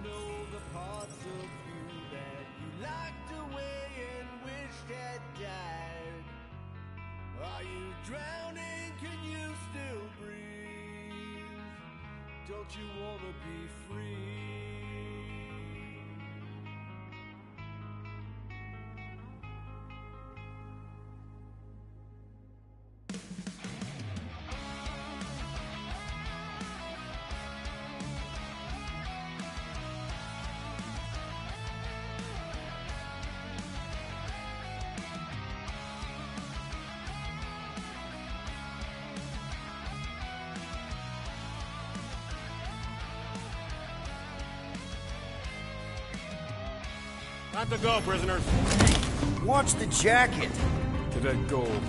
know the parts of you that you locked away and wished had died. Are you drowning? Can you still breathe? Don't you wanna be free? Time to go, prisoners. Watch the jacket. Cadet Gold,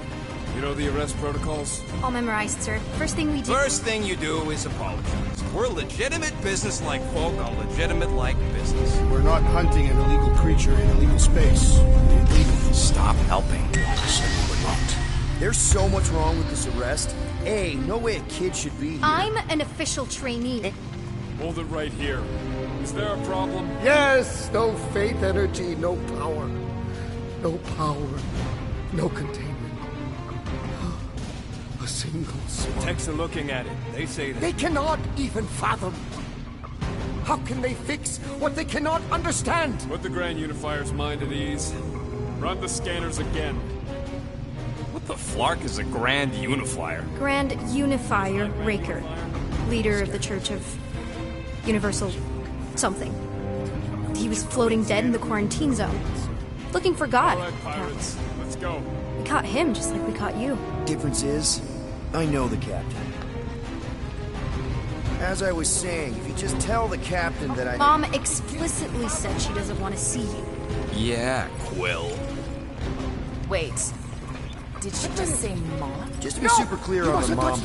you know the arrest protocols? All memorized, sir. First thing we do... First thing you do is apologize. We're legitimate business-like folk on legitimate-like business. We're not hunting an illegal creature in illegal space. Illegal. Stop helping. Certainly we're not. There's so much wrong with this arrest. A, no way a kid should be here. I'm an official trainee. Hold it right here. Is there a problem? Yes! No faith energy, no power. No power. No containment. A single spark. Techs are looking at it. They say that. They cannot even fathom. How can they fix what they cannot understand? Put the Grand Unifier's mind at ease. Run the scanners again. What the flark is a Grand Unifier? Grand Unifier Raker. Leader of the Church of Universal something. He was floating dead in the quarantine zone. Looking for God. All right, pirates. Let's go. We caught him just like we caught you. Difference is, I know the captain. As I was saying, if you just tell the captain that I... Mom explicitly said she doesn't want to see you. Yeah, Quill. Wait. Did she just say mom? Just to be super clear on the mom.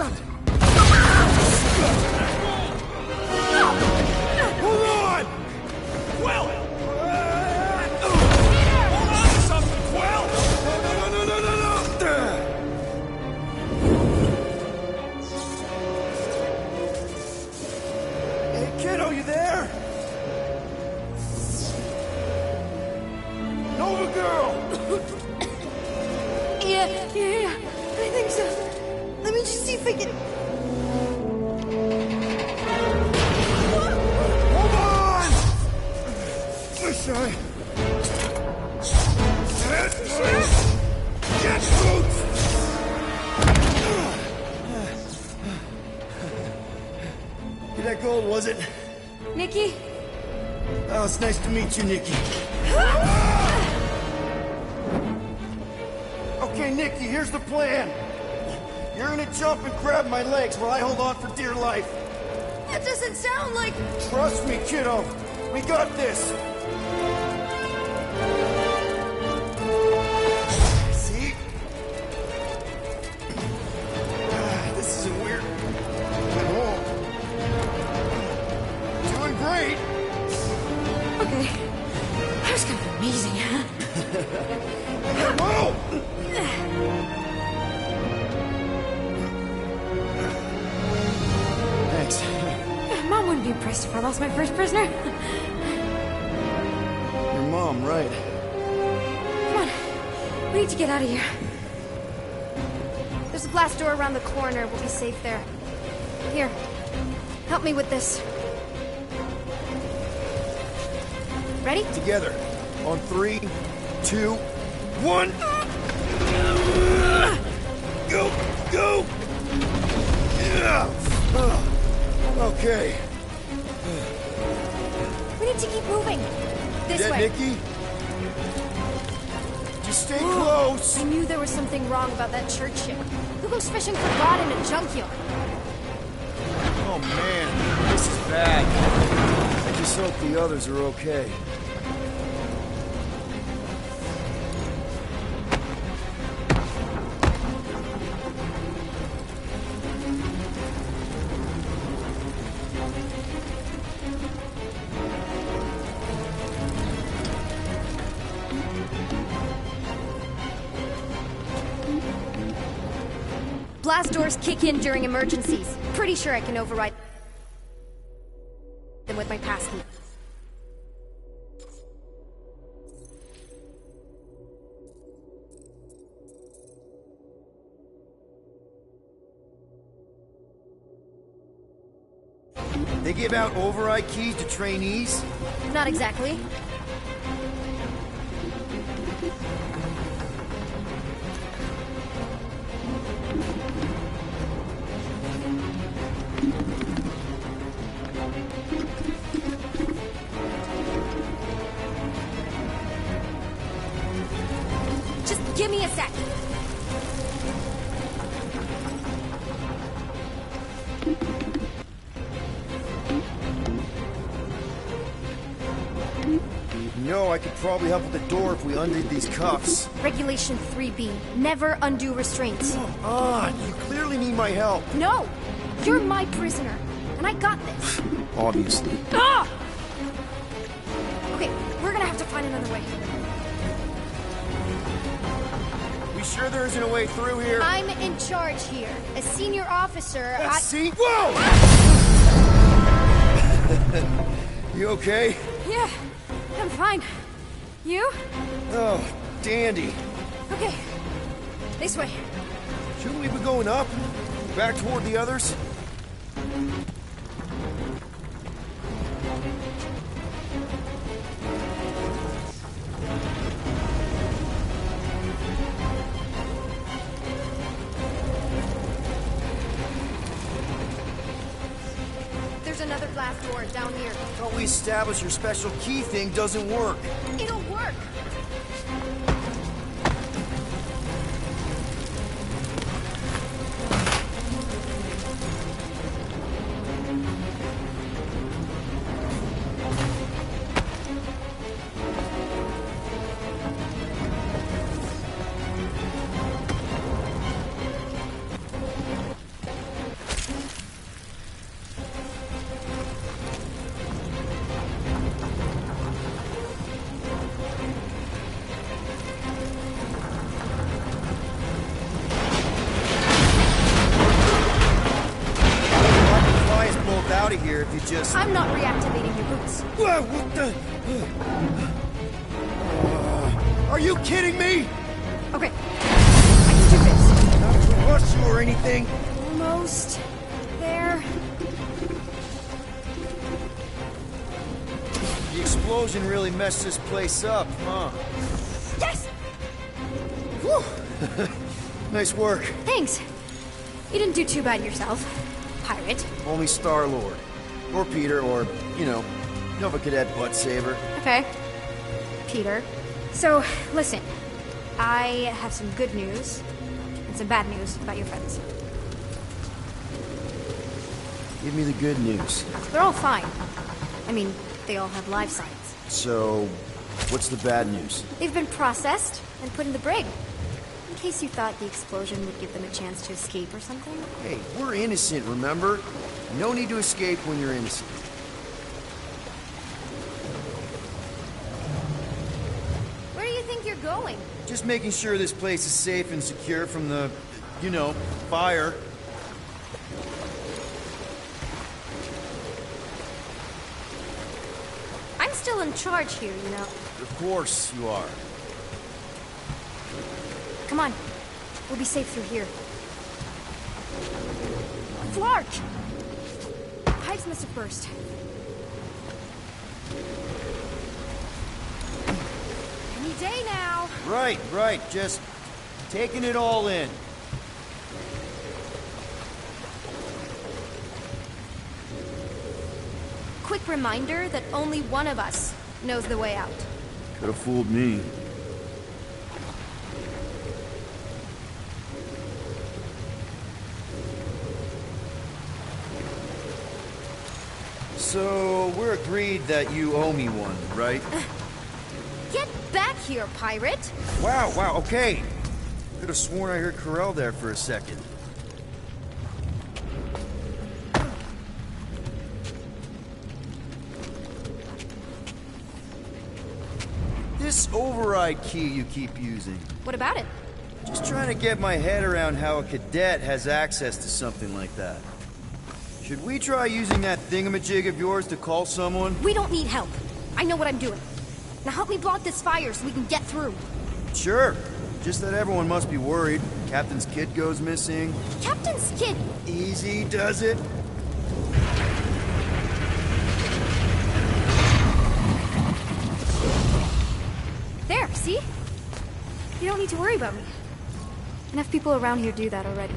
Hold on! Quill! Hold on to something, Quill! No! Hey, kiddo, you there? Nova girl! Yeah. I think so. Let me just see if I can... Hold on! Wish I... Get boots! That gold, was it? Nikki? Oh, it's nice to meet you, Nikki. Okay, Nikki, here's the plan. You're gonna jump and grab my legs while I hold on for dear life. That doesn't sound like... Trust me, kiddo. We got this. See? This isn't weird at all. Doing great. Okay. That was kind of amazing, huh? Whoa! Thanks. Mom wouldn't be impressed if I lost my first prisoner. Your mom, right? Come on. We need to get out of here. There's a glass door around the corner. We'll be safe there. Here. Help me with this. Ready? Together. On 3, 2, 1. Go! Go! Yeah. Okay. We need to keep moving. This Yeah, way. Nikki? Just stay close. I knew there was something wrong about that church ship. Who goes fishing for God in a junkyard? Oh man, this is bad. I just hope the others are okay. Blast doors kick in during emergencies. Pretty sure I can override them with my passkey. They give out override keys to trainees? Not exactly. Just give me a sec. No, I could probably help with the door if we undid these cuffs. Regulation 3B. Never undo restraints. Come on, you clearly need my help. No! You're my prisoner, and I got this. Obviously. Ah! Okay, we're gonna have to find another way. We sure there isn't a way through here? I'm in charge here. As senior officer, See? Whoa! You okay? Yeah, I'm fine. You? Oh, dandy. Okay. This way. Shouldn't we be going up? Back toward the others? There's another glass door down here. Thought we established your special key thing doesn't work. It'll work. Out of here if you just... I'm not reactivating your boots. Whoa, what the... Are you kidding me? Okay. I can do this. Not to rush you or anything. Almost there. The explosion really messed this place up, huh? Yes! Whew. Nice work. Thanks. You didn't do too bad yourself, pirate. Only Star-Lord. Or Peter, or, you know, Nova Cadet Butt Saver. Okay. Peter. So, listen. I have some good news and some bad news about your friends. Give me the good news. They're all fine. I mean, they all have life signs. So, what's the bad news? They've been processed and put in the brig. In case you thought the explosion would give them a chance to escape or something. Hey, we're innocent, remember? No need to escape when you're innocent. Where do you think you're going? Just making sure this place is safe and secure from the, you know, fire. I'm still in charge here, you know. Of course you are. Come on. We'll be safe through here. Flark! Pipes must have burst. Any day now. Right. Just taking it all in. Quick reminder that only one of us knows the way out. Could have fooled me. So, we're agreed that you owe me one, right? Get back here, pirate! Wow, okay. Could have sworn I heard Corell there for a second. This override key you keep using. What about it? Just trying to get my head around how a cadet has access to something like that. Should we try using that thingamajig of yours to call someone? We don't need help. I know what I'm doing. Now help me block this fire so we can get through. Sure. Just that everyone must be worried. Captain's kid goes missing. Captain's kid? Easy does it. See? You don't need to worry about me. Enough people around here do that already.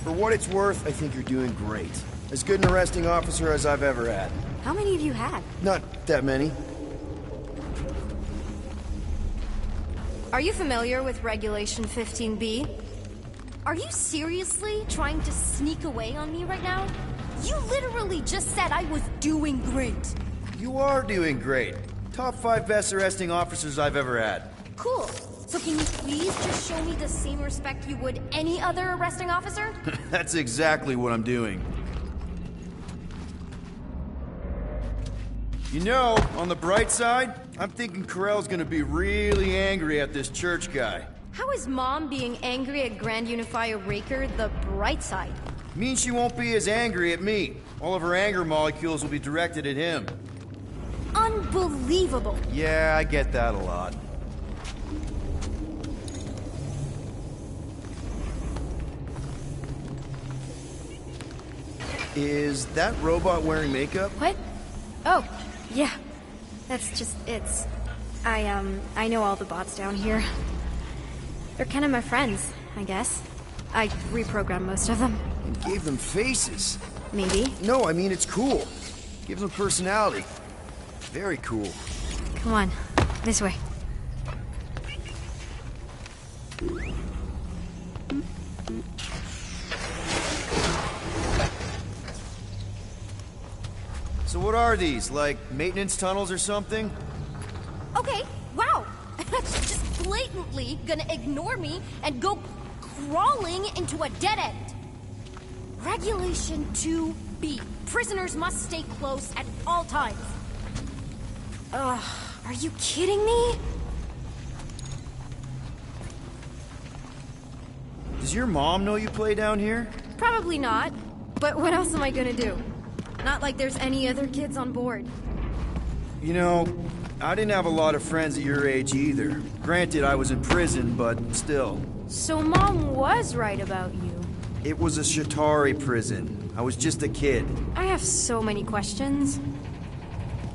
For what it's worth, I think you're doing great. As good an arresting officer as I've ever had. How many have you had? Not that many. Are you familiar with Regulation 15B? Are you seriously trying to sneak away on me right now? You literally just said I was doing great. You are doing great. Top 5 best arresting officers I've ever had. Cool. So can you please just show me the same respect you would any other arresting officer? That's exactly what I'm doing. You know, on the bright side, I'm thinking Carell's gonna be really angry at this church guy. How is Mom being angry at Grand Unifier Raker the bright side? Means she won't be as angry at me. All of her anger molecules will be directed at him. Unbelievable. Yeah, I get that a lot. Is that robot wearing makeup? What? Oh, yeah. That's just, I know all the bots down here. They're kind of my friends, I guess. I reprogrammed most of them. And gave them faces. Maybe. No, I mean, it's cool. Gives them personality. Very cool. Come on, this way. So what are these, like maintenance tunnels or something? Okay, wow. Just blatantly gonna ignore me and go crawling into a dead end. Regulation 2B. Prisoners must stay close at all times. Ugh, are you kidding me? Does your mom know you play down here? Probably not. But what else am I gonna do? Not like there's any other kids on board. You know, I didn't have a lot of friends at your age either. Granted, I was in prison, but still. So Mom was right about you. It was a Shatari prison. I was just a kid. I have so many questions.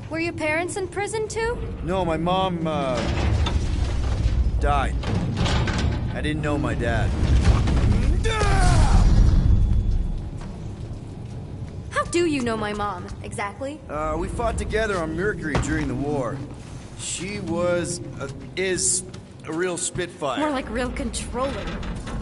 Were your parents in prison too? No, my mom, died. I didn't know my dad. How do you know my mom, exactly? We fought together on Mercury during the war. She was, is a real spitfire. More like real controlling.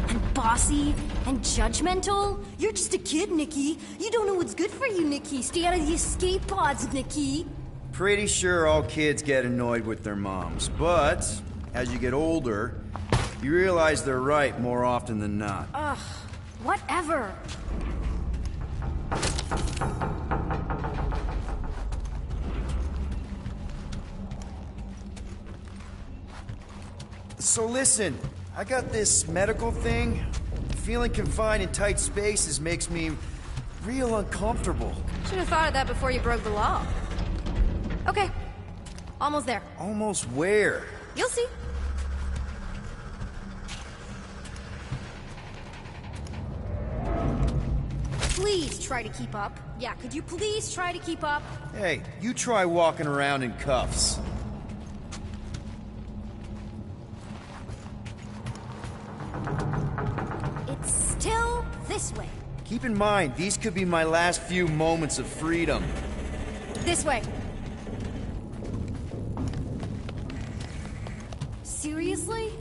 And bossy and judgmental. You're just a kid, Nikki. You don't know what's good for you, Nikki. Stay out of the escape pods, Nikki. Pretty sure all kids get annoyed with their moms, but as you get older, you realize they're right more often than not. Ugh, whatever. So listen, I got this medical thing. Feeling confined in tight spaces makes me real uncomfortable. Should have thought of that before you broke the law. Okay, almost there. Almost where? You'll see. Please try to keep up. Yeah, could you please try to keep up? Hey, you try walking around in cuffs. It's still this way. Keep in mind, these could be my last few moments of freedom. This way. Seriously?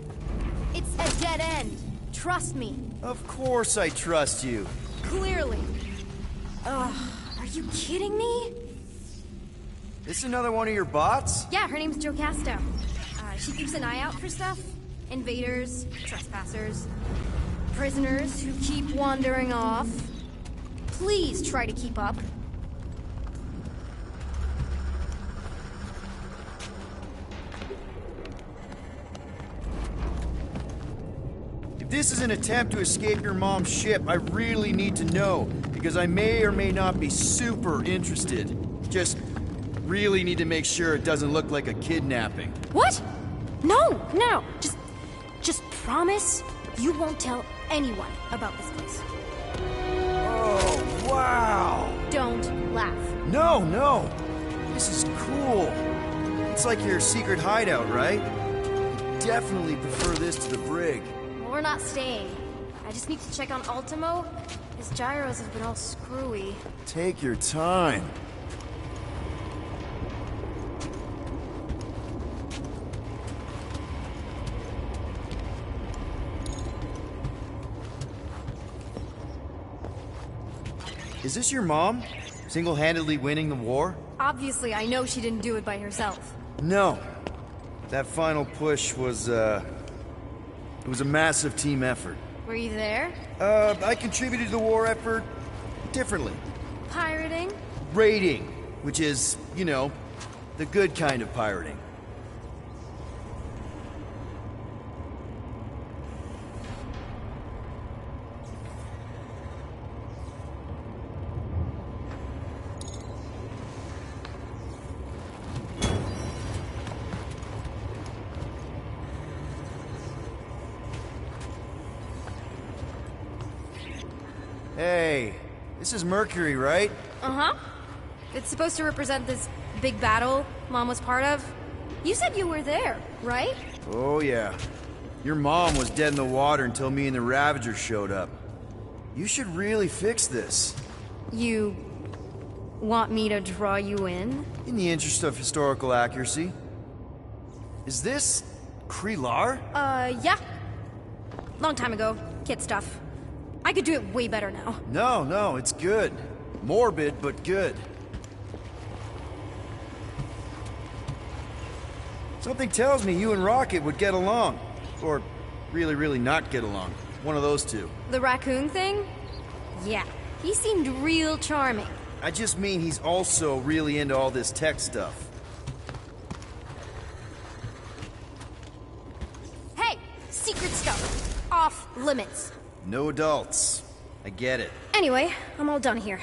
It's a dead end. Trust me. Of course I trust you. Clearly. Ugh, are you kidding me? This another one of your bots? Yeah, her name's Joe Casto. She keeps an eye out for stuff. Invaders, trespassers, prisoners who keep wandering off. Please try to keep up. If this is an attempt to escape your mom's ship, I really need to know, because I may or may not be super interested. Just really need to make sure it doesn't look like a kidnapping. What? No, no, just promise you won't tell anyone about this place. Oh, wow! Don't laugh. No, no! This is cool. It's like your secret hideout, right? Definitely prefer this to the brig. Well, we're not staying. I just need to check on Ultimo. His gyros have been all screwy. Take your time. Is this your mom? Single-handedly winning the war? Obviously, I know she didn't do it by herself. No. That final push was, it was a massive team effort. Were you there? I contributed to the war effort differently. Pirating? Raiding, which is, you know, the good kind of pirating. Hey, this is Mercury, right? Uh-huh. It's supposed to represent this big battle Mom was part of. You said you were there, right? Oh, yeah. Your mom was dead in the water until me and the Ravagers showed up. You should really fix this. You want me to draw you in? In the interest of historical accuracy. Is this Krelar? Yeah. Long time ago. Kid stuff. I could do it way better now. No, it's good. Morbid, but good. Something tells me you and Rocket would get along. Or really not get along. One of those two. The raccoon thing? Yeah. He seemed real charming. I just mean he's also really into all this tech stuff. Hey! Secret stuff. Off limits. No adults. I get it. Anyway, I'm all done here.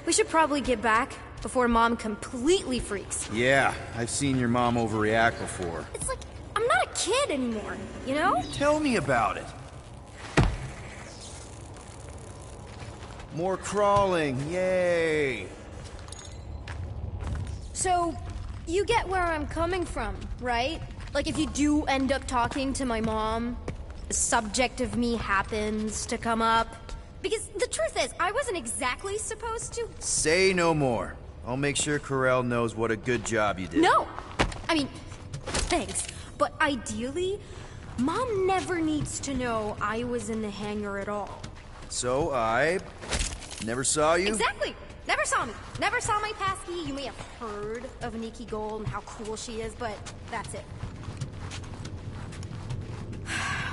We should probably get back before Mom completely freaks. Yeah, I've seen your mom overreact before. It's like, I'm not a kid anymore, you know? Tell me about it. More crawling, yay! So, you get where I'm coming from, right? Like if you do end up talking to my mom, the subject of me happens to come up. Because the truth is, I wasn't exactly supposed to. Say no more. I'll make sure Corell knows what a good job you did. No! I mean, thanks. But ideally, Mom never needs to know I was in the hangar at all. So I never saw you? Exactly! Never saw me. Never saw my passkey. You may have heard of Nikki Gold and how cool she is, but that's it.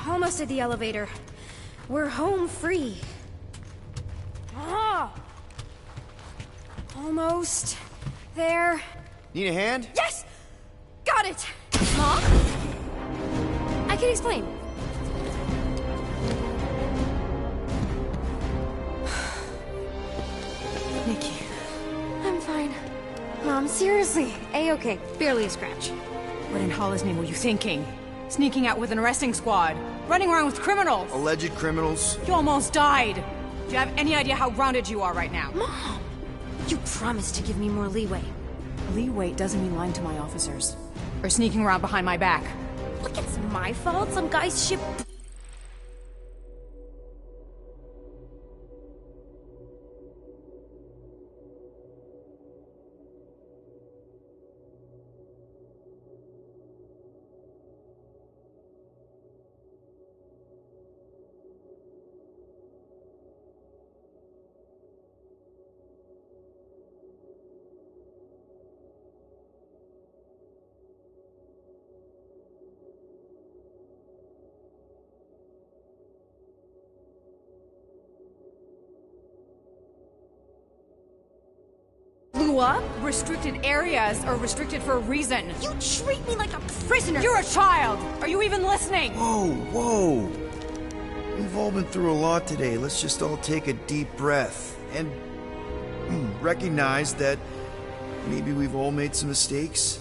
Almost at the elevator. We're home free. Ah! Almost there. Need a hand? Yes! Got it! Mom? I can explain. Nikki. I'm fine. Mom, seriously. A-okay. Barely a scratch. What in Hollis' name were you thinking? Sneaking out with an arresting squad? Running around with criminals? Alleged criminals? You almost died! Do you have any idea how grounded you are right now? Mom! You promised to give me more leeway. Leeway doesn't mean lying to my officers. Or sneaking around behind my back. Look, it's my fault some guy's ship... blew up? Restricted areas are restricted for a reason. You treat me like a prisoner! You're a child! Are you even listening? Whoa. We've all been through a lot today. Let's just all take a deep breath and recognize that maybe we've all made some mistakes.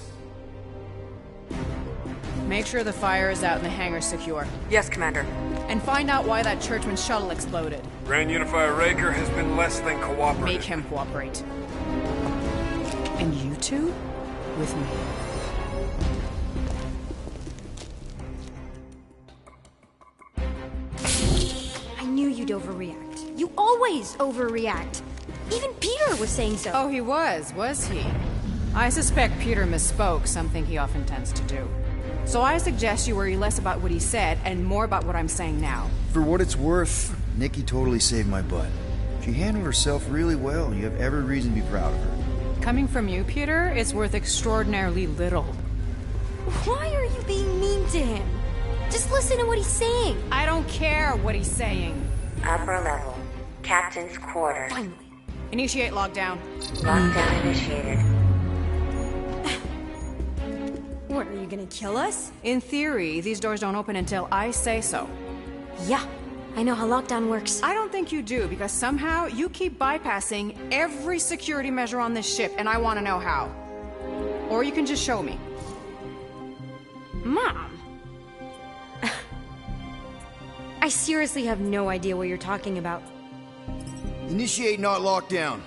Make sure the fire is out and the hangar's secure. Yes, Commander. And find out why that churchman's shuttle exploded. Grand Unifier Raker has been less than cooperative. Make him cooperate. And you to with me. I knew you'd overreact. You always overreact. Even Peter was saying so. Oh, he was he? I suspect Peter misspoke, something he often tends to do. So I suggest you worry less about what he said and more about what I'm saying now. For what it's worth, Nikki totally saved my butt. She handled herself really well. You have every reason to be proud of her. Coming from you, Peter, it's worth extraordinarily little. Why are you being mean to him? Just listen to what he's saying. I don't care what he's saying. Upper level. Captain's quarters. Finally. Initiate lockdown. Lockdown initiated. What, are you gonna kill us? In theory, these doors don't open until I say so. Yeah, I know how lockdown works. I don't think you do, because somehow you keep bypassing every security measure on this ship, and I want to know how. Or you can just show me. Mom! I seriously have no idea what you're talking about. Initiate not lockdown.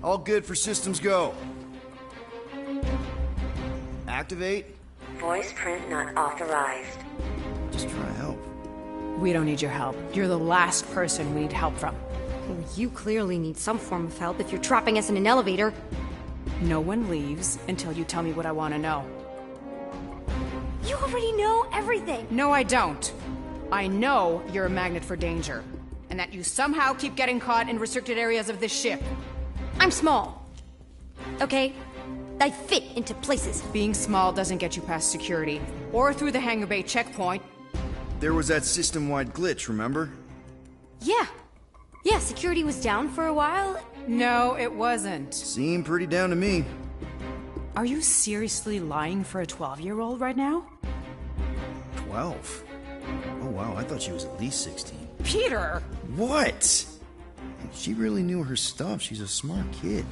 All good for systems go. Activate. Voice print not authorized. Just try to help. We don't need your help. You're the last person we need help from. Well, you clearly need some form of help if you're trapping us in an elevator. No one leaves until you tell me what I want to know. You already know everything. No, I don't. I know you're a magnet for danger, and that you somehow keep getting caught in restricted areas of this ship. I'm small. Okay? I fit into places. Being small doesn't get you past security, or through the hangar bay checkpoint. There was that system-wide glitch, remember? Yeah. Yeah, security was down for a while. No, it wasn't. Seemed pretty down to me. Are you seriously lying for a 12-year-old right now? 12? Oh wow, I thought she was at least 16. Peter! What? She really knew her stuff. She's a smart kid.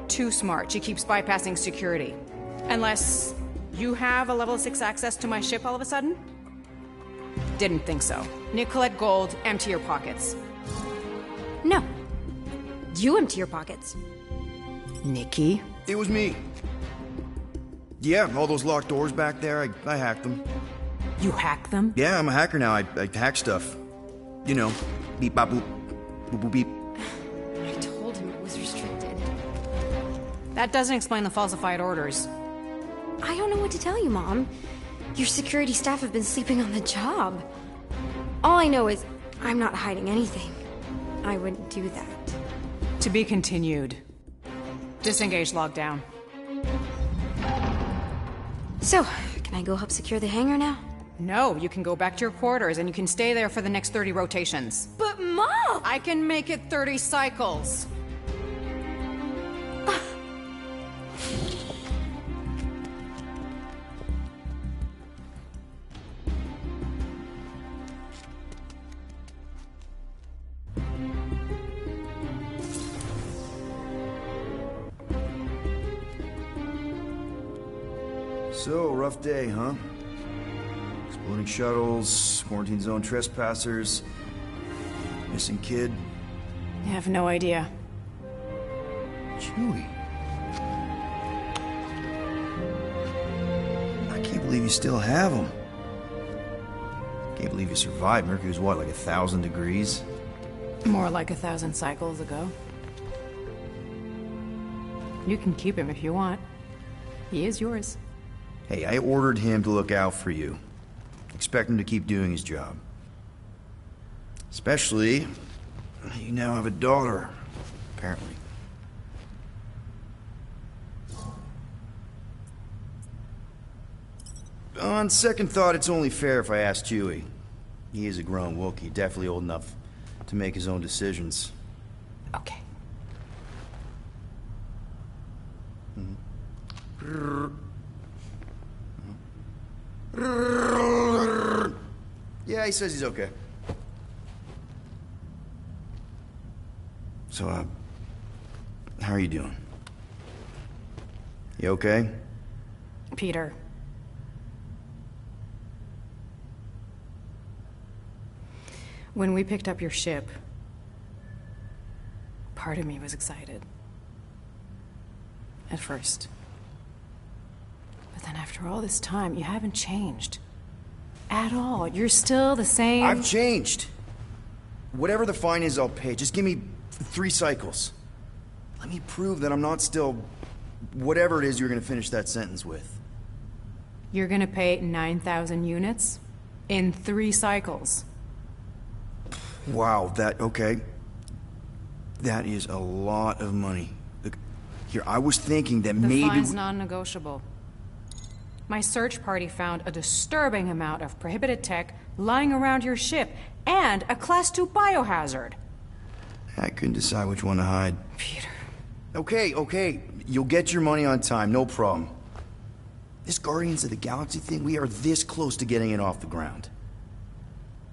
Too smart. She keeps bypassing security. Unless you have a level 6 access to my ship all of a sudden? Didn't think so. Nicolette Gold, empty your pockets. No. You empty your pockets. Nikki? It was me. Yeah, all those locked doors back there, I hacked them. You hack them? Yeah, I'm a hacker now. I hack stuff. You know, beep bop boop, boop boop beep. I told him it was restricted. That doesn't explain the falsified orders. I don't know what to tell you, Mom. Your security staff have been sleeping on the job. All I know is I'm not hiding anything. I wouldn't do that. To be continued. Disengage lockdown. So, can I go help secure the hangar now? No, you can go back to your quarters and you can stay there for the next 30 rotations. But Mom! I can make it 30 cycles. So, rough day, huh? Exploding shuttles, quarantine zone trespassers, missing kid. I have no idea. Chewie. I can't believe you still have him. Can't believe you survived. Mercury was what, like 1,000 degrees? More like 1,000 cycles ago. You can keep him if you want. He is yours. Hey, I ordered him to look out for you. Expect him to keep doing his job. Especially, you now have a daughter, apparently. On second thought, it's only fair if I ask Chewie. He is a grown Wookiee, definitely old enough to make his own decisions. Okay. Yeah, he says he's okay. So, how are you doing? You okay? Peter. When we picked up your ship, part of me was excited. at first. But then after all this time, you haven't changed. At all. You're still the same... I've changed. Whatever the fine is, I'll pay. Just give me 3 cycles. Let me prove that I'm not still... whatever it is you're gonna finish that sentence with. You're gonna pay 9,000 units? In 3 cycles. Wow, okay. That is a lot of money. Look, here, I was thinking that maybe... The fine's non-negotiable. My search party found a disturbing amount of prohibited tech lying around your ship, and a Class 2 biohazard. I couldn't decide which one to hide. Peter. Okay. You'll get your money on time, no problem. This Guardians of the Galaxy thing, we are this close to getting it off the ground.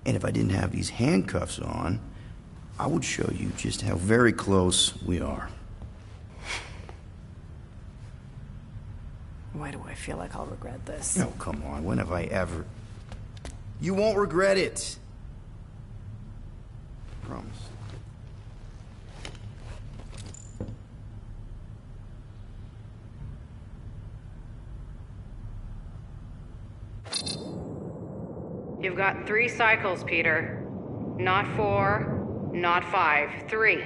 And if I didn't have these handcuffs on, I would show you just how very close we are. Why do I feel like I'll regret this? Oh, come on. When have I ever... You won't regret it. Promise. You've got 3 cycles, Peter. Not 4, not 5. 3.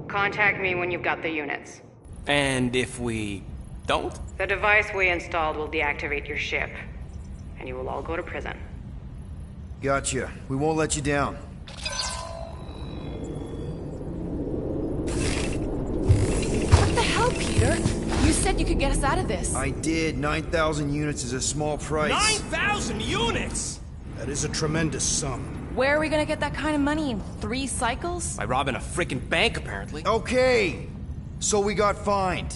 Contact me when you've got the units. And if we don't? The device we installed will deactivate your ship, and you will all go to prison. Gotcha. We won't let you down. What the hell, Peter? You said you could get us out of this. I did. 9,000 units is a small price. 9,000 units?! That is a tremendous sum. Where are we gonna get that kind of money in 3 cycles? By robbing a freaking bank, apparently. Okay. So we got fined.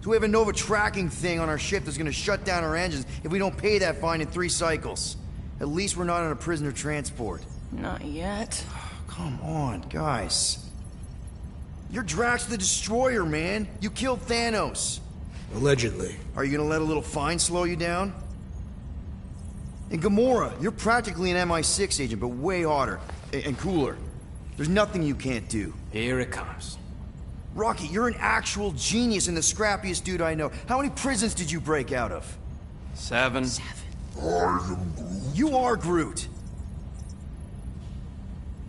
So we have a Nova tracking thing on our ship that's gonna shut down our engines if we don't pay that fine in 3 cycles. At least we're not on a prisoner transport. Not yet. Come on, guys. You're Drax the Destroyer, man. You killed Thanos. Allegedly. Are you gonna let a little fine slow you down? And Gamora, you're practically an MI6 agent, but way hotter and cooler. There's nothing you can't do. Here it comes. Rocky, you're an actual genius and the scrappiest dude I know. How many prisons did you break out of? 7. You are Groot.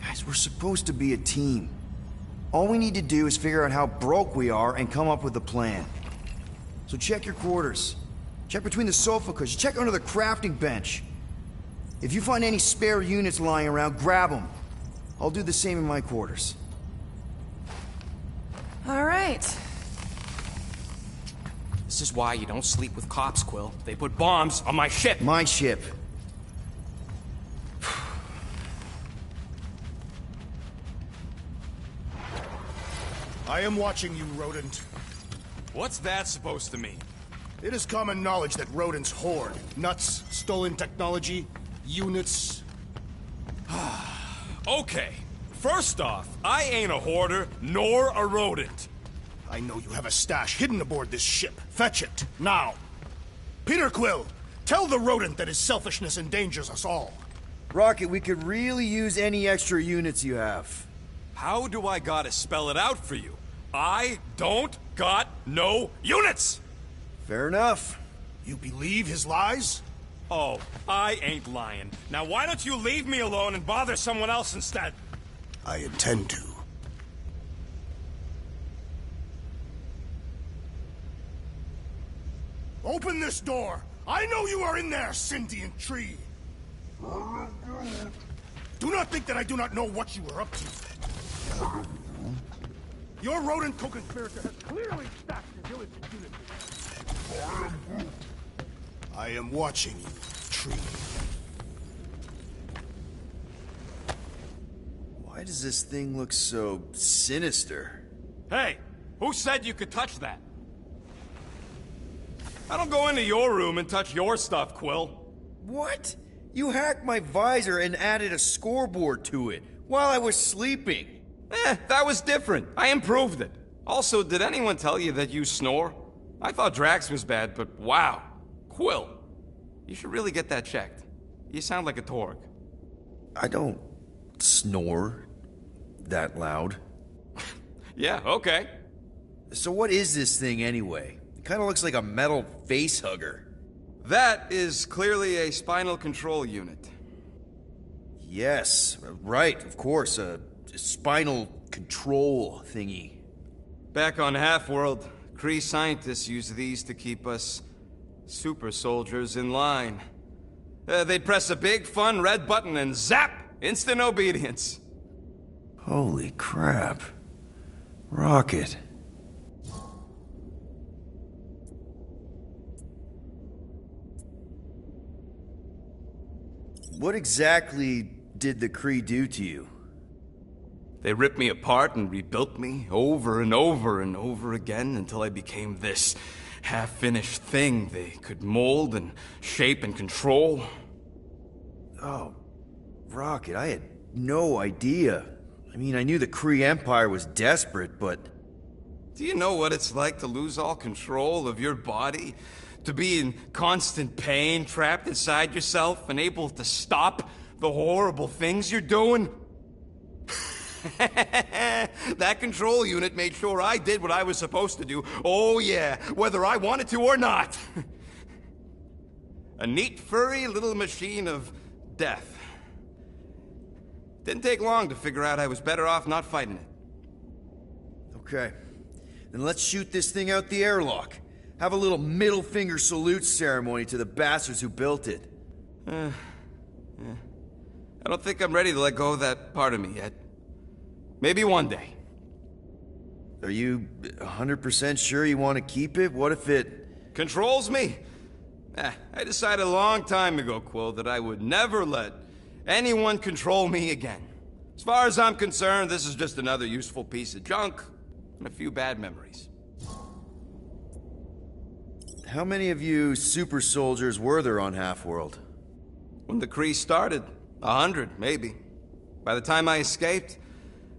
Guys, we're supposed to be a team. All we need to do is figure out how broke we are and come up with a plan. So check your quarters. Check between the sofa cushions. Check under the crafting bench. If you find any spare units lying around, grab them. I'll do the same in my quarters. All right. This is why you don't sleep with cops, Quill. They put bombs on my ship. My ship. I am watching you, rodent. What's that supposed to mean? It is common knowledge that rodents hoard nuts, stolen technology, units. Okay. First off, I ain't a hoarder, nor a rodent. I know you have a stash hidden aboard this ship. Fetch it, now. Peter Quill, tell the rodent that his selfishness endangers us all. Rocket, we could really use any extra units you have. How do I gotta spell it out for you? I don't got no units! Fair enough. You believe his lies? Oh, I ain't lying. Now why don't you leave me alone and bother someone else instead? I intend to. Open this door! I know you are in there, sentient tree! Do not think that I do not know what you are up to. Your rodent co-conspirator has clearly stacked your militant units. I am watching you, tree. Why does this thing look so sinister? Hey, who said you could touch that? I don't go into your room and touch your stuff, Quill. What? You hacked my visor and added a scoreboard to it while I was sleeping. That was different. I improved it. Also, did anyone tell you that you snore? I thought Drax was bad, but wow. Quill, you should really get that checked. You sound like a Torg. I don't snore that loud. Yeah, okay. So what is this thing anyway? It kind of looks like a metal face hugger. That is clearly a spinal control unit. Yes, right, of course, a spinal control thingy. Back on Half-World, Kree scientists use these to keep us super soldiers in line. They'd press a big, fun red button and zap! Instant obedience. Holy crap. Rocket. What exactly did the Kree do to you? They ripped me apart and rebuilt me over and over and over again until I became this half-finished thing they could mold and shape and control. Oh, Rocket, I had no idea. I mean, I knew the Kree Empire was desperate, but... Do you know what it's like to lose all control of your body? To be in constant pain, trapped inside yourself, unable to stop the horrible things you're doing? That control unit made sure I did what I was supposed to do. Oh yeah, whether I wanted to or not. A neat, furry little machine of death. Didn't take long to figure out I was better off not fighting it. Okay. Then let's shoot this thing out the airlock. Have a little middle finger salute ceremony to the bastards who built it. Yeah. I don't think I'm ready to let go of that part of me yet. Maybe one day. Are you 100% sure you want to keep it? What if it... Controls me? I decided a long time ago, Quill, that I would never let anyone control me again. As far as I'm concerned, this is just another useful piece of junk and a few bad memories. How many of you super soldiers were there on Half-World? When the Kree started, 100, maybe. By the time I escaped,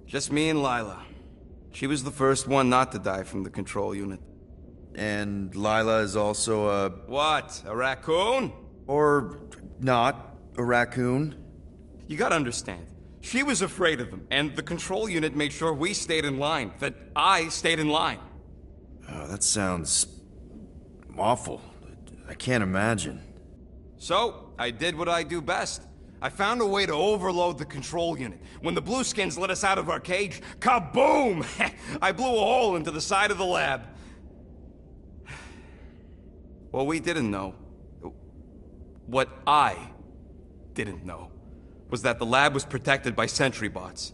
just me and Lila. She was the first one not to die from the control unit. And Lila is also a... What? A raccoon? Or not a raccoon? You gotta understand. She was afraid of them, and the control unit made sure we stayed in line, that I stayed in line. Oh, that sounds... awful. I can't imagine. So, I did what I do best. I found a way to overload the control unit. When the Blueskins let us out of our cage, kaboom! I blew a hole into the side of the lab. What we didn't know, what I didn't know, was that the lab was protected by sentry bots.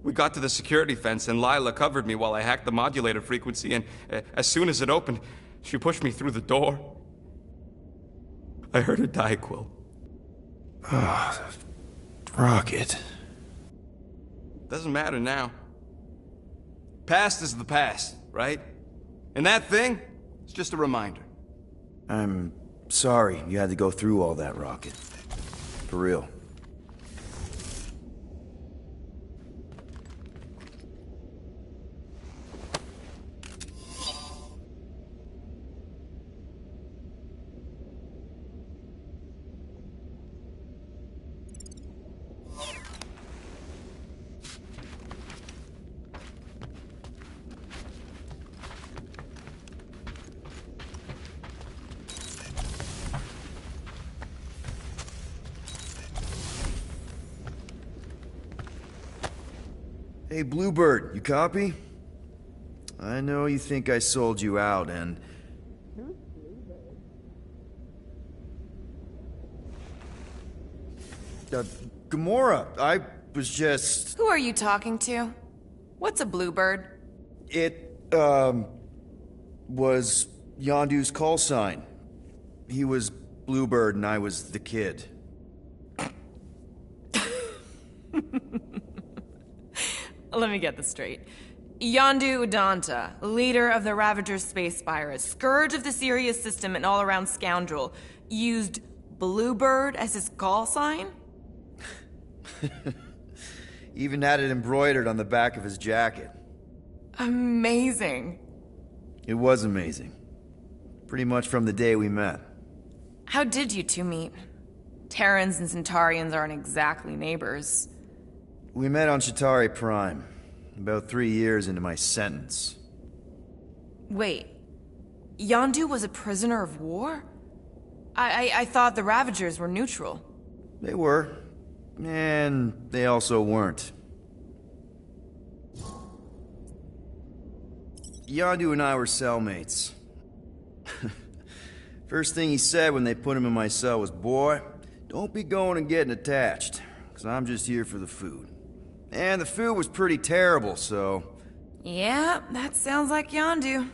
We got to the security fence and Lila covered me while I hacked the modulator frequency, and as soon as it opened, she pushed me through the door. I heard her die, Quill. Ah, Rocket. Doesn't matter now. Past is the past, right? And that thing, it's just a reminder. I'm sorry you had to go through all that, Rocket. For real. Hey, Bluebird, you copy? I know you think I sold you out, and... Gamora, I was just... Who are you talking to? What's a bluebird? It, was Yondu's call sign. He was Bluebird and I was the kid. Let me get this straight. Yondu Udanta, leader of the Ravager space virus, scourge of the Sirius system and all-around scoundrel, used Bluebird as his call sign? Even had it embroidered on the back of his jacket. Amazing. It was amazing. Pretty much from the day we met. How did you two meet? Terrans and Centaurians aren't exactly neighbors. We met on Chitauri Prime, about 3 years into my sentence. Wait, Yondu was a prisoner of war? I thought the Ravagers were neutral. They were. And they also weren't. Yondu and I were cellmates. First thing he said when they put him in my cell was, "Boy, don't be going and getting attached, because I'm just here for the food." And the food was pretty terrible, so... Yeah, that sounds like Yondu.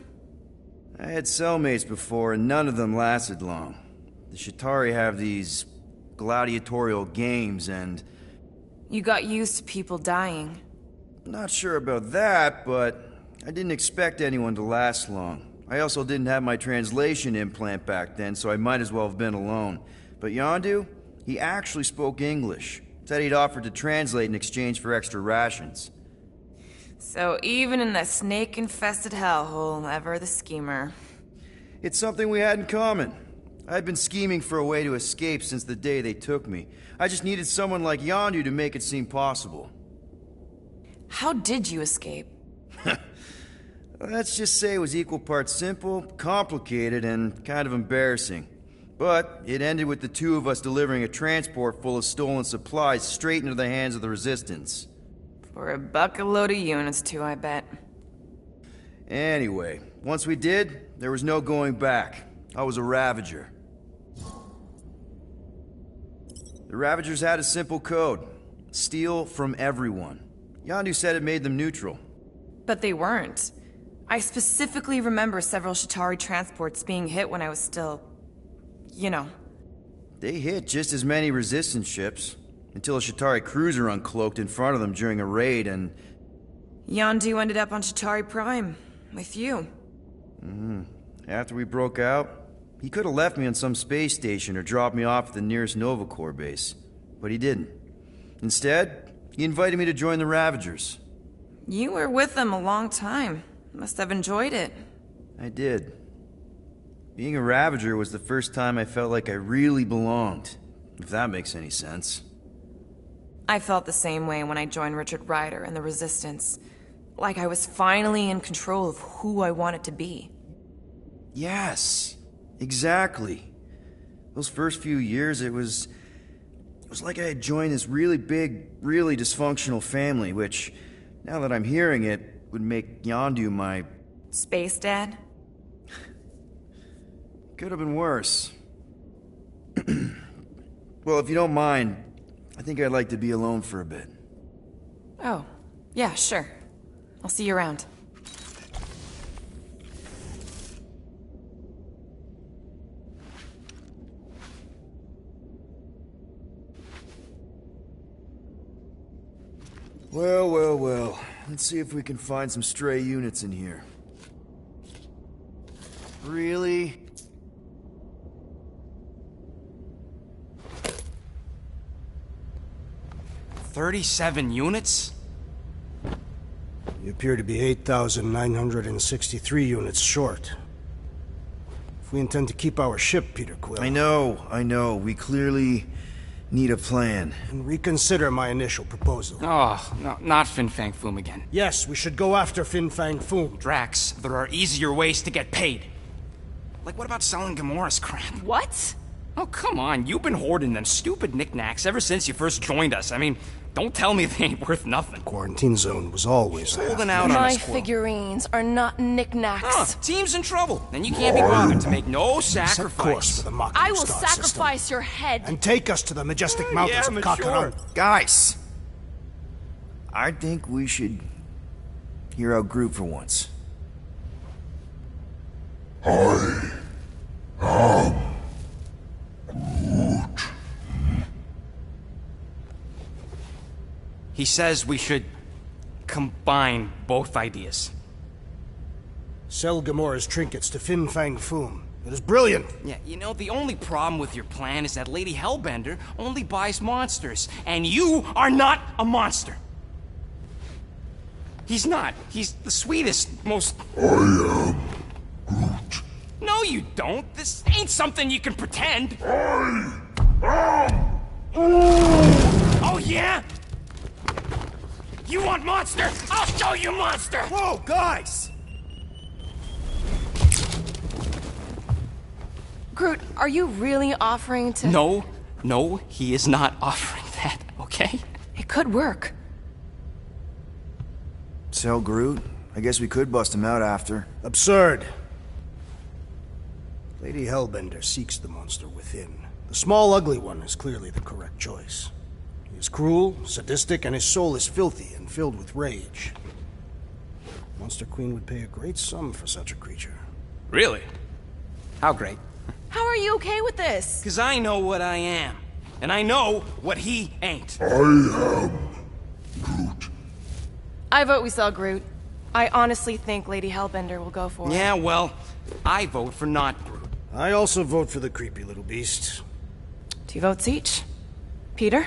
I had cellmates before, and none of them lasted long. The Shatari have these gladiatorial games, and... You got used to people dying. Not sure about that, but I didn't expect anyone to last long. I also didn't have my translation implant back then, so I might as well have been alone. But Yondu, he actually spoke English. Said he'd offered to translate in exchange for extra rations. So even in that snake-infested hellhole, ever the schemer. It's something we had in common. I'd been scheming for a way to escape since the day they took me. I just needed someone like Yondu to make it seem possible. How did you escape? Let's just say it was equal parts simple, complicated, and kind of embarrassing. But it ended with the two of us delivering a transport full of stolen supplies straight into the hands of the Resistance. For a bucket-load of units, too, I bet. Anyway, once we did, there was no going back. I was a Ravager. The Ravagers had a simple code. Steal from everyone. Yondu said it made them neutral. But they weren't. I specifically remember several Shatari transports being hit when I was still... you know. They hit just as many Resistance ships, until a Shatari cruiser uncloaked in front of them during a raid, and... Yondu ended up on Shatari Prime, with you. After we broke out, he could have left me on some space station or dropped me off at the nearest Nova Corps base. But he didn't. Instead, he invited me to join the Ravagers. You were with them a long time. Must have enjoyed it. I did. Being a Ravager was the first time I felt like I really belonged, if that makes any sense. I felt the same way when I joined Richard Ryder and the Resistance. Like I was finally in control of who I wanted to be. Yes, exactly. Those first few years, it was like I had joined this really big, really dysfunctional family, which, now that I'm hearing it, would make Yondu my... Space Dad? Could have been worse. Well, if you don't mind, I think I'd like to be alone for a bit. Oh, yeah, sure. I'll see you around. Well. Let's see if we can find some stray units in here. Really? $37 units? You appear to be 8,963 units short. If we intend to keep our ship, Peter Quill... I know. We clearly need a plan. And reconsider my initial proposal. Oh, no, not Fin Fang Foom again. Yes, we should go after Fin Fang Foom. Drax, there are easier ways to get paid. Like, what about selling Gamora's crap? What? Oh, come on. You've been hoarding them stupid knickknacks ever since you first joined us. I mean, don't tell me they ain't worth nothing. Quarantine zone was always holding out on My us, Quill. figurines are not knickknacks. Team's in trouble. Then you can't be bothered to make no sacrifice. Set course for the Mocking I will Star sacrifice system. your head. And take us to the majestic mountains of Kakaran. sure. Guys! I think we should hear out Groot for once. He says we should combine both ideas. Sell Gamora's trinkets to Fin Fang Foom. It is brilliant. Yeah, you know, the only problem with your plan is that Lady Hellbender only buys monsters, and you are not a monster. He's not. He's the sweetest, most... I am Groot. No, you don't. This ain't something you can pretend. I am... Oh, yeah? You want monster? I'll show you monster! Whoa, guys! Groot, are you really offering to... No, he is not offering that, okay? It could work. Tell Groot. I guess we could bust him out after. Absurd. Lady Hellbender seeks the monster within. The small, ugly one is clearly the correct choice. He is cruel, sadistic, and his soul is filthy and filled with rage. Monster Queen would pay a great sum for such a creature. Really? How great? How are you okay with this? Because I know what I am. And I know what he ain't. I am Groot. I vote we sell Groot. I honestly think Lady Hellbender will go for it. Yeah, well, I vote for not Groot. I also vote for the creepy little beast. 2 votes each. Peter?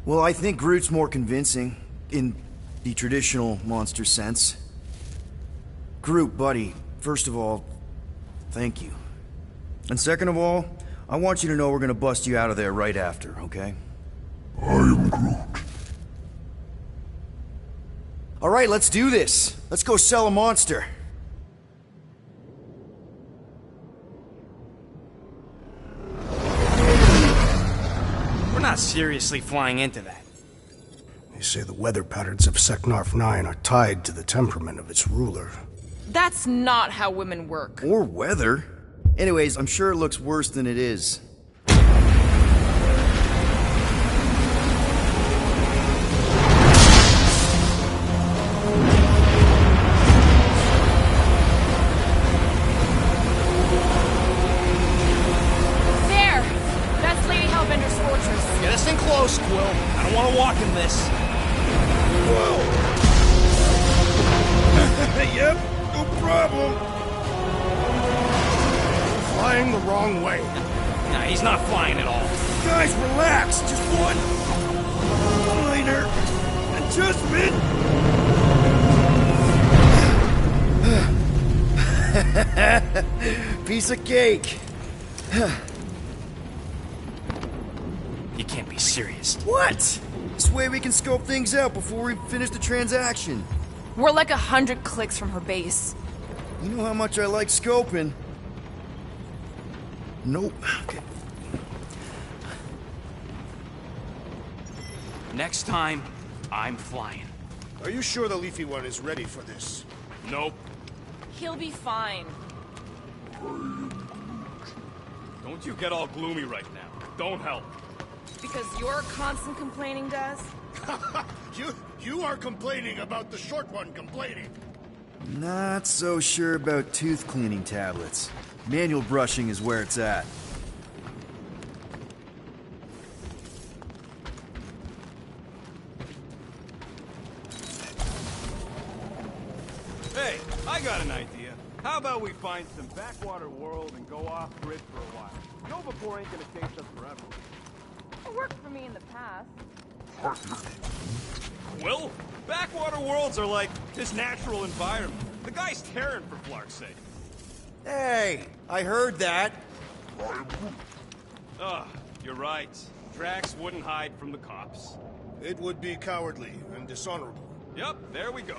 Well, I think Groot's more convincing, in the traditional monster sense. Groot, buddy, first of all, thank you. And second of all, I want you to know we're gonna bust you out of there right after, okay? I am Groot. Alright, let's do this. Let's go sell a monster. We're not seriously flying into that. They say the weather patterns of Seknarf 9 are tied to the temperament of its ruler. That's not how women work. Or weather. Anyways, I'm sure it looks worse than it is. There! That's Lady Hellbender's fortress. Get us in close, Quill. I don't want to walk in this. Whoa! Yep, no problem. Flying the wrong way. Nah, he's not flying at all. Guys, relax. Just one minor adjustment. Piece of cake. You can't be serious. What? This way we can scope things out before we finish the transaction. We're like 100 clicks from her base. You know how much I like scoping. Nope. Okay. Next time, I'm flying. Are you sure the leafy one is ready for this? Nope. He'll be fine. Don't you get all gloomy right now. Don't help. Because your constant complaining does? You are complaining about the short one complaining. Not so sure about tooth cleaning tablets. Manual brushing is where it's at. Hey, I got an idea. How about we find some backwater world and go off-grid for a while? Nova ain't gonna chase us forever. It worked for me in the past. Well, backwater worlds are like his natural environment. The guy's Terran, for Flark's sake. Hey, I heard that. You're right. Drax wouldn't hide from the cops. It would be cowardly and dishonorable. Yep, there we go.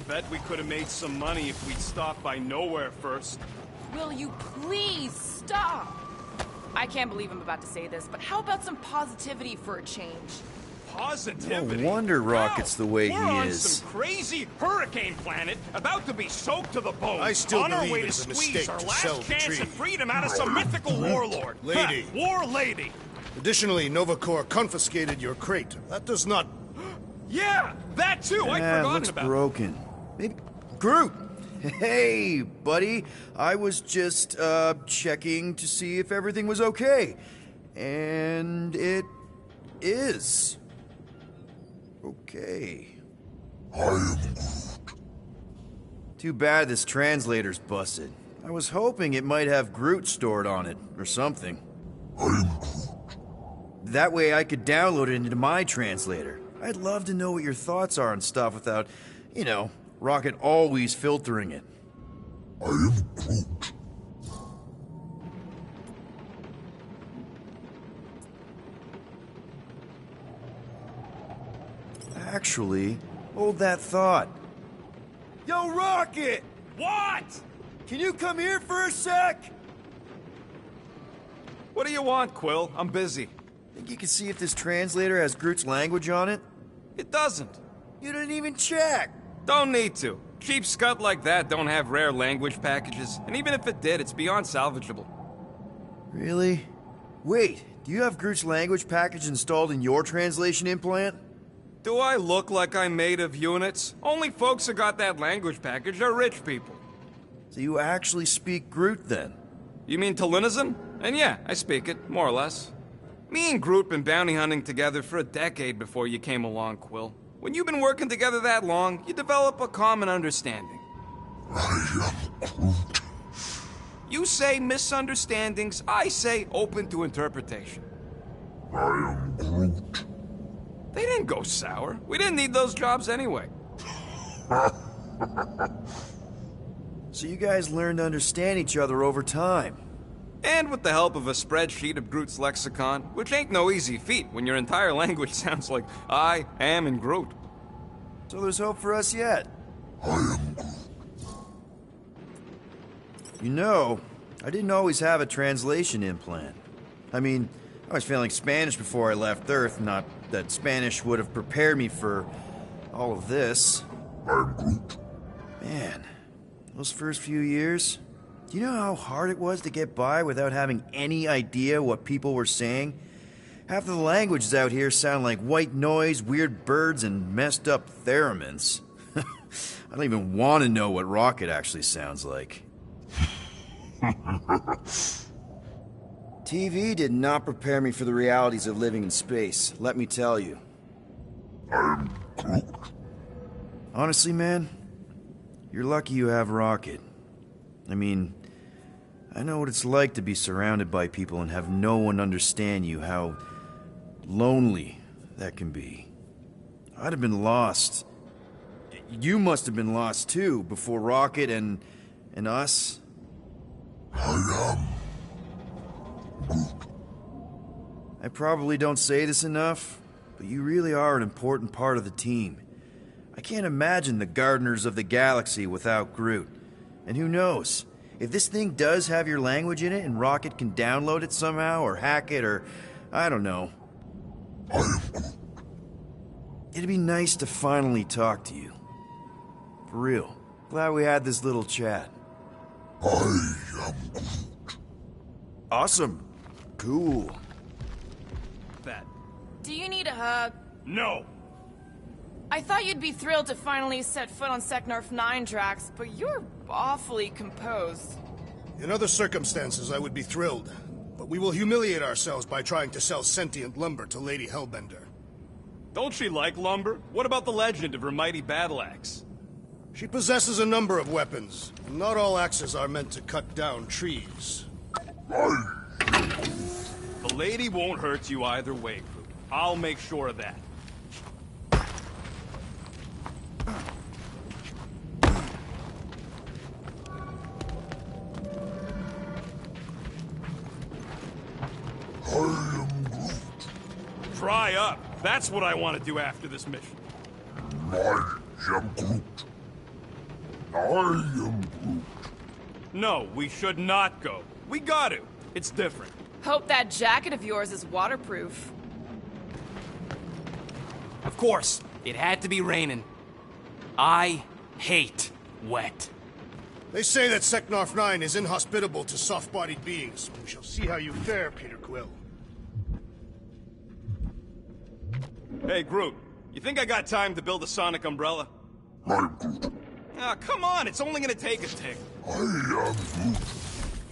Bet we could have made some money if we'd stopped by Nowhere first. Will you please stop? I can't believe I'm about to say this, but how about some positivity for a change? Positivity? No wonder Rocket's the way We're he on is. some crazy hurricane planet, about to be soaked to the bone. I still on our believe way to it's a squeeze mistake our to last sell the chance tree. of freedom out of some mythical warlord. Lady. Ha, war lady. Additionally, Nova Corps confiscated your crate. That does not... Yeah, that too. I'd Yeah, it forgotten looks about it. broken. Maybe... Groot! Hey, buddy. I was just, checking to see if everything was okay. And it is. Okay. I am Groot. Too bad this translator's busted. I was hoping it might have Groot stored on it, or something. I am Groot. That way I could download it into my translator. I'd love to know what your thoughts are on stuff without, Rocket always filtering it. I am Groot. Actually, hold that thought. Yo, Rocket! What? Can you come here for a sec? What do you want, Quill? I'm busy. Think you can see if this translator has Groot's language on it? It doesn't. You didn't even check. Don't need to. Cheap scud like that don't have rare language packages, and even if it did, it's beyond salvageable. Really? Wait, do you have Groot's language package installed in your translation implant? Do I look like I'm made of units? Only folks who got that language package are rich people. So you actually speak Groot then? You mean Telinism? And yeah, I speak it, more or less. Me and Groot been bounty hunting together for a decade before you came along, Quill. When you've been working together that long, you develop a common understanding. I am Groot. You say misunderstandings, I say open to interpretation. I am Groot. They didn't go sour. We didn't need those jobs anyway. So you guys learned to understand each other over time. And with the help of a spreadsheet of Groot's lexicon, which ain't no easy feat when your entire language sounds like I am in Groot. So there's hope for us yet. I am Groot. I didn't always have a translation implant. I mean, I was failing Spanish before I left Earth, not that Spanish would have prepared me for all of this. I'm Groot. Man, those first few years, do you know how hard it was to get by without having any idea what people were saying? Half of the languages out here sound like white noise, weird birds, and messed up theremins. I don't even want to know what Rocket actually sounds like. TV did not prepare me for the realities of living in space, let me tell you. I'm Groot. Honestly, man, you're lucky you have Rocket. I mean, I know what it's like to be surrounded by people and have no one understand you, how lonely that can be. I'd have been lost. You must have been lost too, before Rocket and us. I am Groot. I probably don't say this enough, but you really are an important part of the team. I can't imagine the Gardeners of the Galaxy without Groot. And who knows? If this thing does have your language in it and Rocket can download it somehow or hack it or I don't know. I am Groot. It'd be nice to finally talk to you. For real. Glad we had this little chat. I am Groot. Awesome. Cool. That. Do you need a hug? No. I thought you'd be thrilled to finally set foot on Seknarf 9, Drax, but you're awfully composed. In other circumstances, I would be thrilled. But we will humiliate ourselves by trying to sell sentient lumber to Lady Hellbender. Don't she like lumber? What about the legend of her mighty battle axe? She possesses a number of weapons, and not all axes are meant to cut down trees. The lady won't hurt you either way, Groot. I'll make sure of that. I am Groot. Try up. That's what I want to do after this mission. I am Groot. I am Groot. No, we should not go. We got to. It's different. Hope that jacket of yours is waterproof. Of course, it had to be raining. I hate wet. They say that Seknarf 9 is inhospitable to soft-bodied beings. We shall see how you fare, Peter Quill. Hey, Groot. You think I got time to build a sonic umbrella? I'm Groot. Ah, come on. It's only gonna take a tick. I am Groot.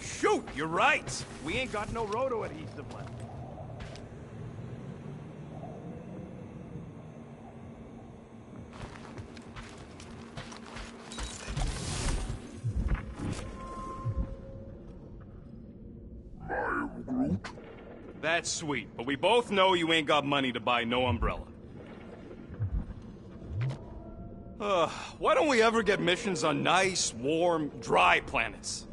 Shoot, you're right. We ain't got no roto adhesive left. I am Groot. That's sweet, but we both know you ain't got money to buy no umbrella. Why don't we ever get missions on nice, warm, dry planets?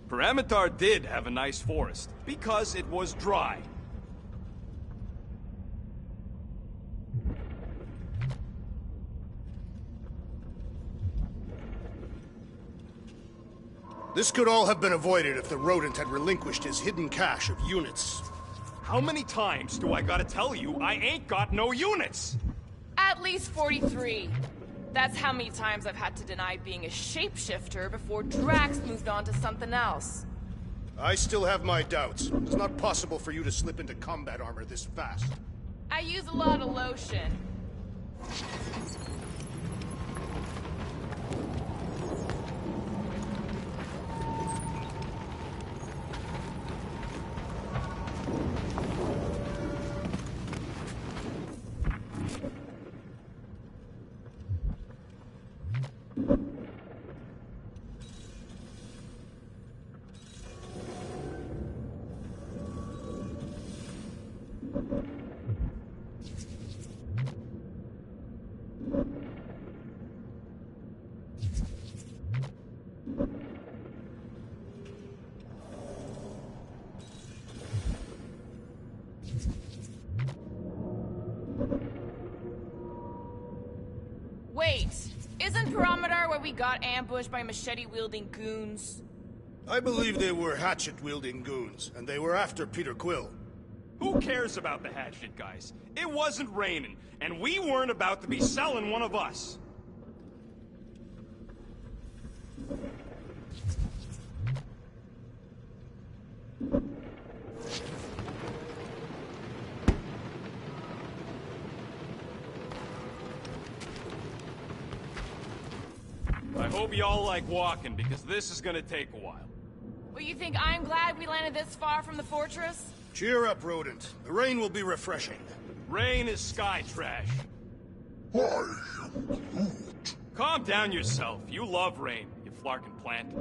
Paramitar did have a nice forest, because it was dry. This could all have been avoided if the rodent had relinquished his hidden cache of units. How many times do I gotta tell you I ain't got no units? At least 43. That's how many times I've had to deny being a shapeshifter before Drax moved on to something else. I still have my doubts. It's not possible for you to slip into combat armor this fast. I use a lot of lotion. Wait, isn't Parameter where we got ambushed by machete-wielding goons? I believe they were hatchet-wielding goons, and they were after Peter Quill. Who cares about the hatchet, guys? It wasn't raining, and we weren't about to be selling one of us. I hope y'all like walking, because this is gonna take a while. Well, you think I'm glad we landed this far from the fortress? Cheer up, Rodent. The rain will be refreshing. Rain is sky trash. Calm down yourself. You love rain, you flarkin' plant.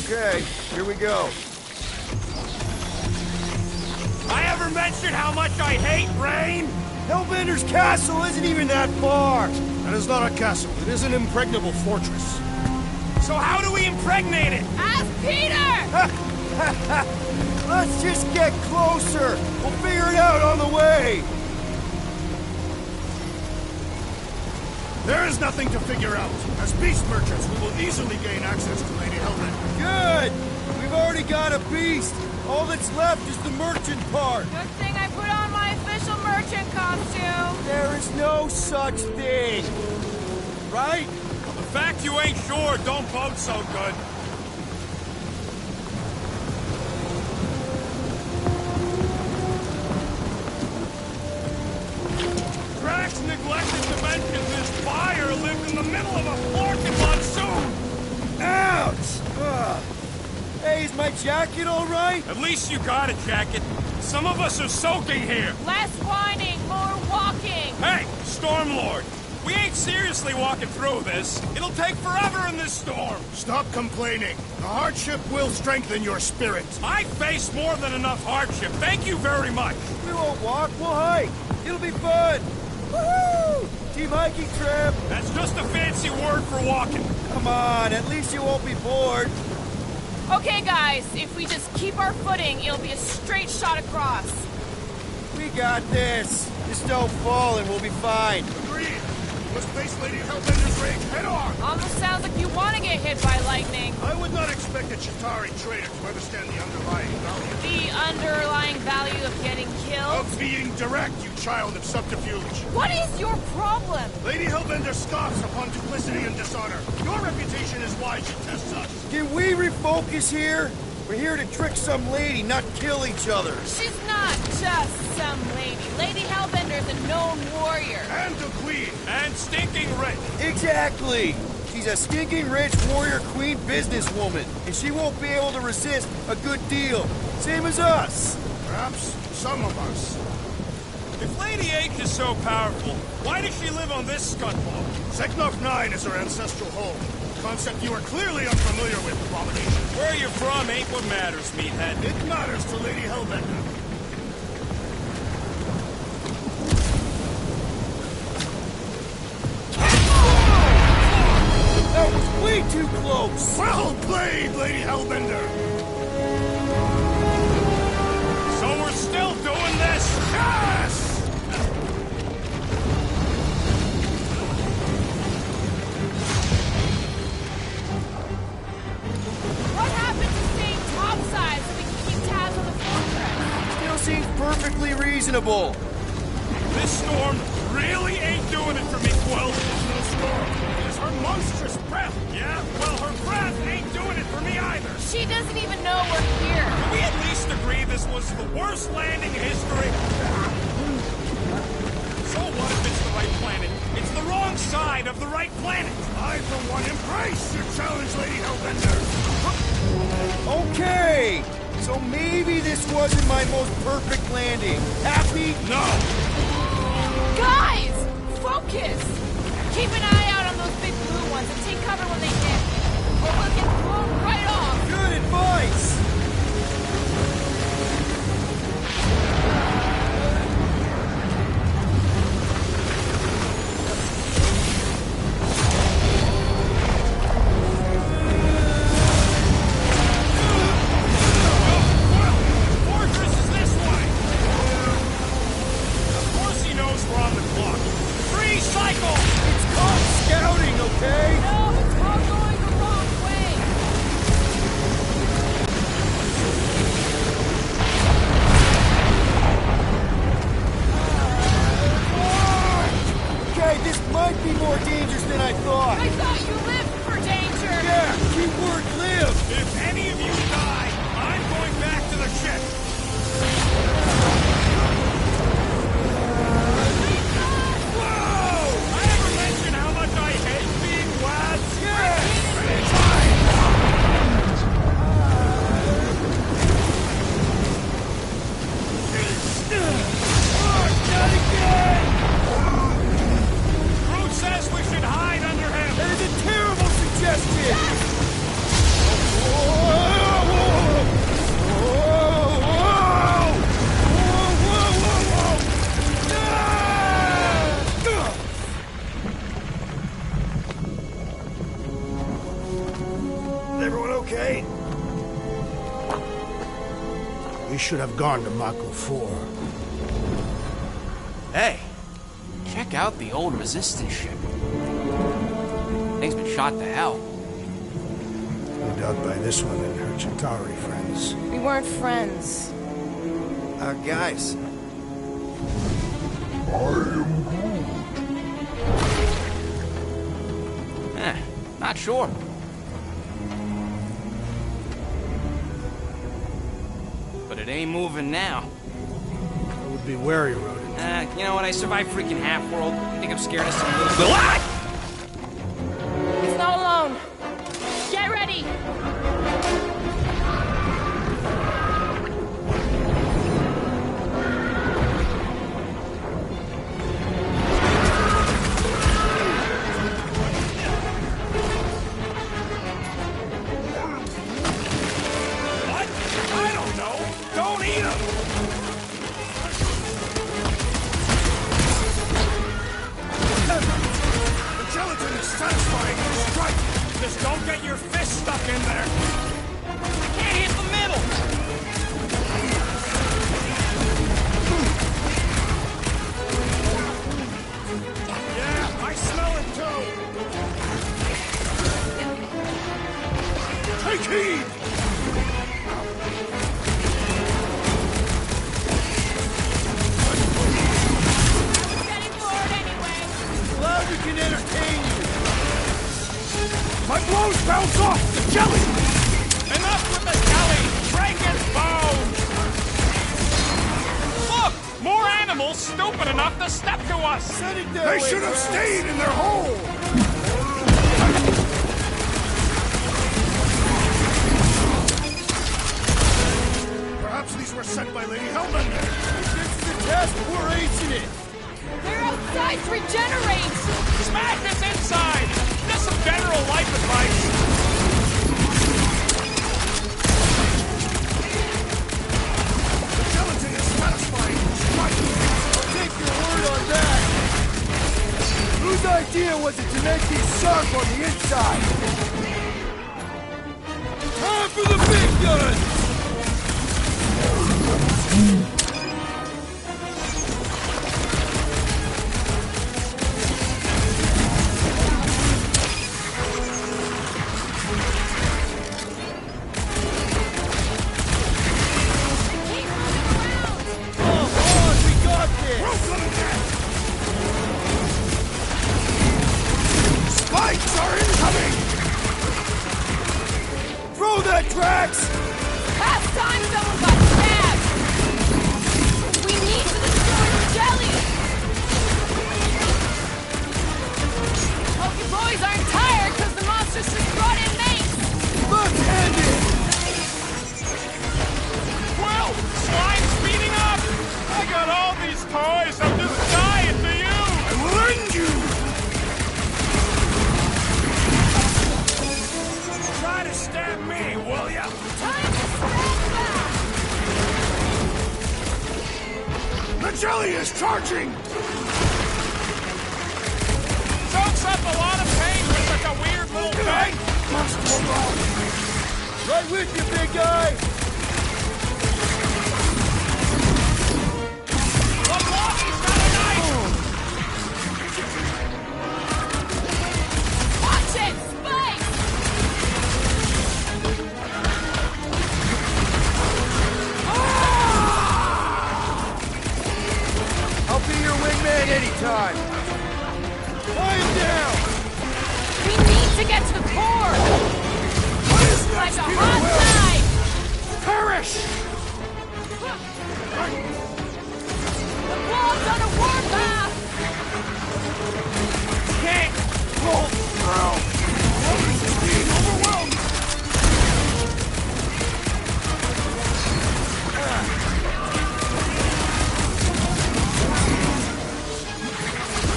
Okay, here we go. I ever mentioned how much I hate rain? Hellbender's castle isn't even that far! That is not a castle. It is an impregnable fortress. So how do we impregnate it? Ask Peter! Let's just get closer! We'll figure it out on the way! There is nothing to figure out. As beast merchants, we will easily gain access to Lady Hellbender. Good! We've already got a beast! All that's left is the merchant part! Good thing I put on my official merchant costume! There is no such thing! Right? The fact you ain't sure don't bode so good. Drax neglected to mention this fire lived in the middle of a flarkin' monsoon! Ouch! Ugh. Hey, is my jacket all right? At least you got a jacket. Some of us are soaking here. Less whining, more walking! Hey, Stormlord! We We ain't seriously walking through this. It'll take forever in this storm. Stop complaining. The hardship will strengthen your spirit. I face more than enough hardship. Thank you very much. We won't walk, we'll hike. It'll be fun. Woohoo! Team hiking trip. That's just a fancy word for walking. Come on, at least you won't be bored. Okay, guys, if we just keep our footing, it'll be a straight shot across. We got this. Just don't fall and we'll be fine. Agreed. Let's face Lady Hellbender's rage head on. Almost sounds like you want to get hit by lightning. I would not expect a Chitauri trader to understand the underlying value. The underlying value of getting killed? Of being direct, you child of subterfuge. What is your problem? Lady Hellbender scoffs upon duplicity and dishonor. Your reputation is why she tests us. Can we refocus here? We're here to trick some lady, not kill each other. She's not just some lady. Lady Hellbender's a known warrior. And a queen. And stinking rich. Exactly. She's a stinking rich warrior queen businesswoman, and she won't be able to resist a good deal. Same as us. Perhaps some of us. If Lady H is so powerful, why does she live on this scutball? Seknov 9 is her ancestral home. Concept you are clearly unfamiliar with, Abomination. Where you're from ain't what matters, meathead. It matters to Lady Hellbender. That was way too close! Well played, Lady Hellbender! So we're still doing this? Yes! What happened to staying topside so we can keep tabs on the fortress? Still seems perfectly reasonable. This storm really ain't doing it for me, Quill. It's no storm. It is her monstrous breath. Yeah? Well, her breath ain't doing it for me either. She doesn't even know we're here. Can we at least agree this was the worst landing in history? So what if it's the right planet? It's the wrong side of the right planet. I, for one, embrace your challenge, Lady Hellbender. Okay, so maybe this wasn't my most perfect landing. Happy? No! Guys! Focus! Keep an eye out on those big blue ones and take cover when they hit. Or we'll get blown right off. Good advice! We should have gone to Mako 4. Hey, check out the old resistance ship. Thing's been shot to hell. No doubt by this one and her Chitauri friends. We weren't friends. Guys. Not sure. But it ain't moving now. I would be wary, Rodent. You know what? I survived freaking Half-World. You think I'm scared of some little... What? He's not alone. Get ready. The gelatin is satisfying the strike! Just don't get your fist stuck in there. I can't hit the middle. Yeah, I smell it too! Take heed! Glad we can entertain you. My blows bounce off the jelly! Enough with the jelly! Break its bones! Look! More animals stupid enough to step to us! Set it that They way, should have Drax. stayed in their hole! Perhaps these were sent by Lady Hellbender. This is a test. We're acing it. They're outside to regenerate! Smash this inside! Just some general life advice! The gelatin is satisfying the strike! I'll take your word on that. Whose idea was it to make these sharp on the inside? Time for the big guns! Spikes are incoming! Throw that, Drax! Past time someone got stabbed! We need to destroy the jelly! Hope you boys aren't tired because the monsters just brought in mates! Left-handed! Well, slime's speeding up! I got all these toys, I'm just dying to you! I will end you! Try to stab me, will ya? Time to stand back! The jelly is charging! Soaks up a lot of pain for such a weird little thing! Must hold on! Right with you, big guy! The blocky's got a knife! Watch it! Spike! I'll be your wingman anytime! Tie him down! We need to get to the core! What is Like next, a Peter hot Quill? knife! Perish! The wall's on a warpath! Can't Pull through! Romans is being overwhelmed!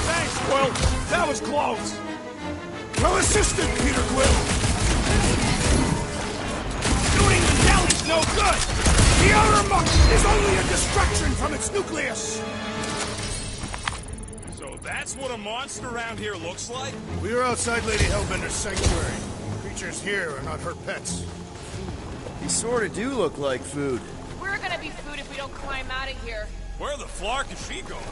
Thanks, Quill! That was close! Well assisted, Peter Quill! Shooting the jelly's no good! The outer muck is only a distraction from its nucleus! So that's what a monster around here looks like? We are outside Lady Hellbender's sanctuary. Creatures here are not her pets. You sort of do look like food. We're gonna be food if we don't climb out of here. Where the flark is she going?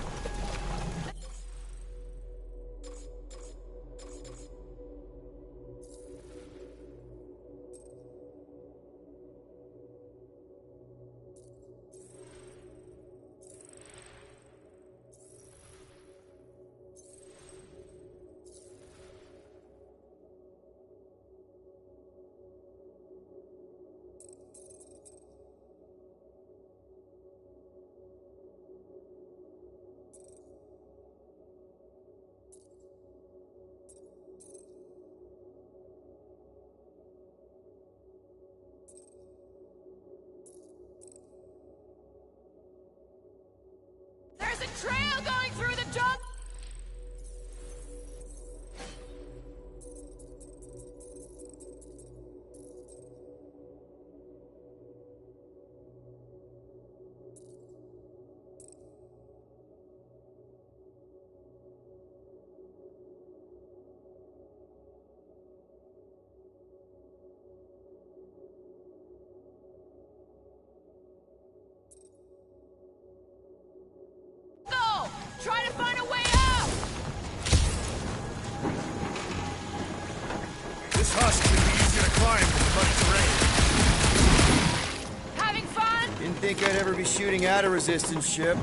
Having fun? Didn't think I'd ever be shooting at a resistance ship.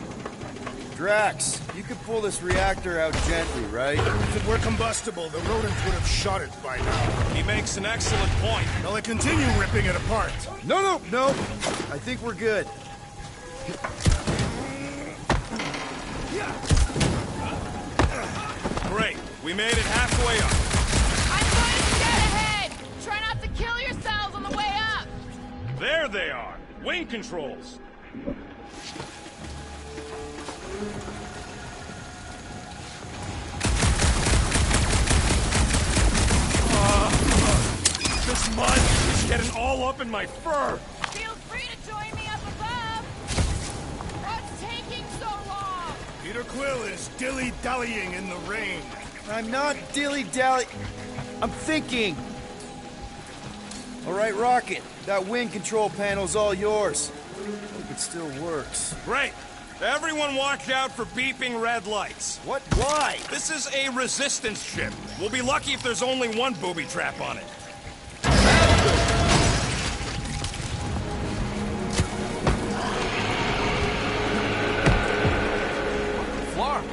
Drax, you could pull this reactor out gently, right? If it were combustible, the rodents would have shot it by now. He makes an excellent point. Will I continue ripping it apart? No. I think we're good. Great. We made it halfway up. I'm going to get ahead! Try not to kill yourselves on the way up! There they are. Wing controls. This mud is getting all up in my fur. Feel free to join me up above! What's taking so long? Peter Quill is dilly-dallying in the rain. I'm not dilly-dally. I'm thinking. All right, Rocket. That wing control panel's all yours. Hope it still works. Great. Everyone watch out for beeping red lights. What? Why? This is a resistance ship. We'll be lucky if there's only one booby trap on it. Flar.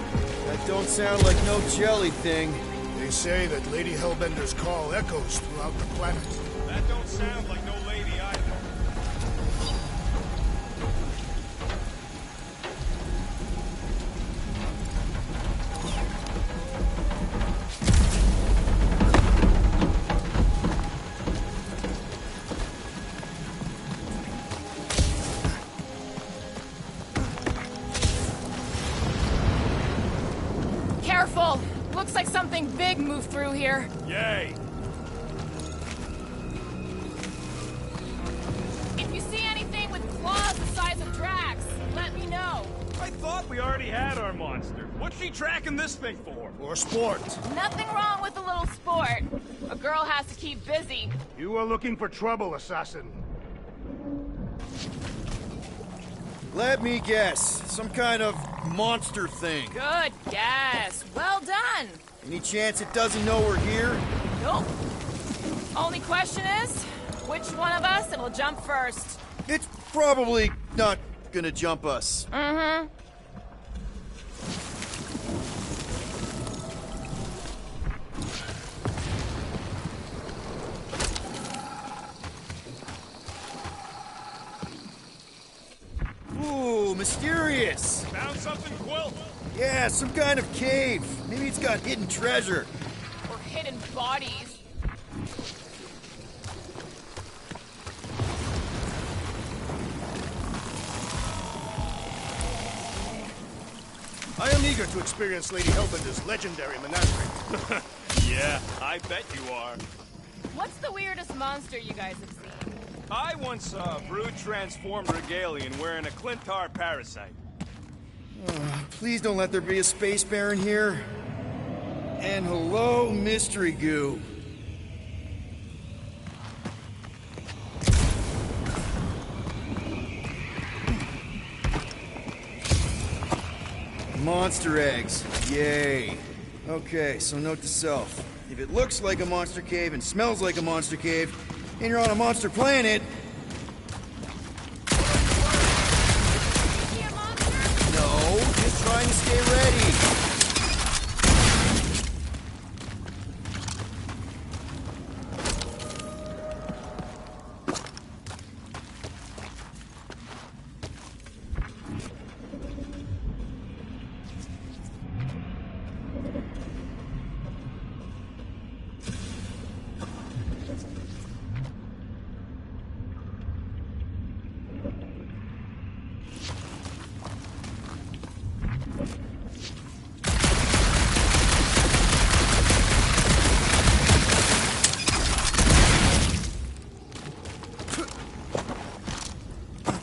That don't sound like no jelly thing. They say that Lady Hellbender's call echoes throughout the planet. That don't sound like no lady either. Careful! Looks like something big moved through here. Yay! If you see anything with claws the size of Drax, let me know. I thought we already had our monster. What's she tracking this thing for? For sport. Nothing wrong with a little sport. A girl has to keep busy. You are looking for trouble, assassin. Let me guess. Some kind of monster thing. Good guess. Well done. Any chance it doesn't know we're here? Nope. Only question is, which one of us it'll jump first? It's probably not gonna jump us. Mm-hmm. Ooh, mysterious. Found something, Quill? Yeah, some kind of cave. Maybe it's got hidden treasure. Or hidden bodies. I am eager to experience Lady Hellbender's legendary menagerie. Yeah, I bet you are. What's the weirdest monster you guys have seen? I once saw a brood transformed regalian wearing a Clintar parasite. Please don't let there be a space baron here. And hello, mystery goo. Monster eggs. Yay. Okay, so note to self. If it looks like a monster cave and smells like a monster cave, and you're on a monster planet... See a monster? No, just trying to stay ready.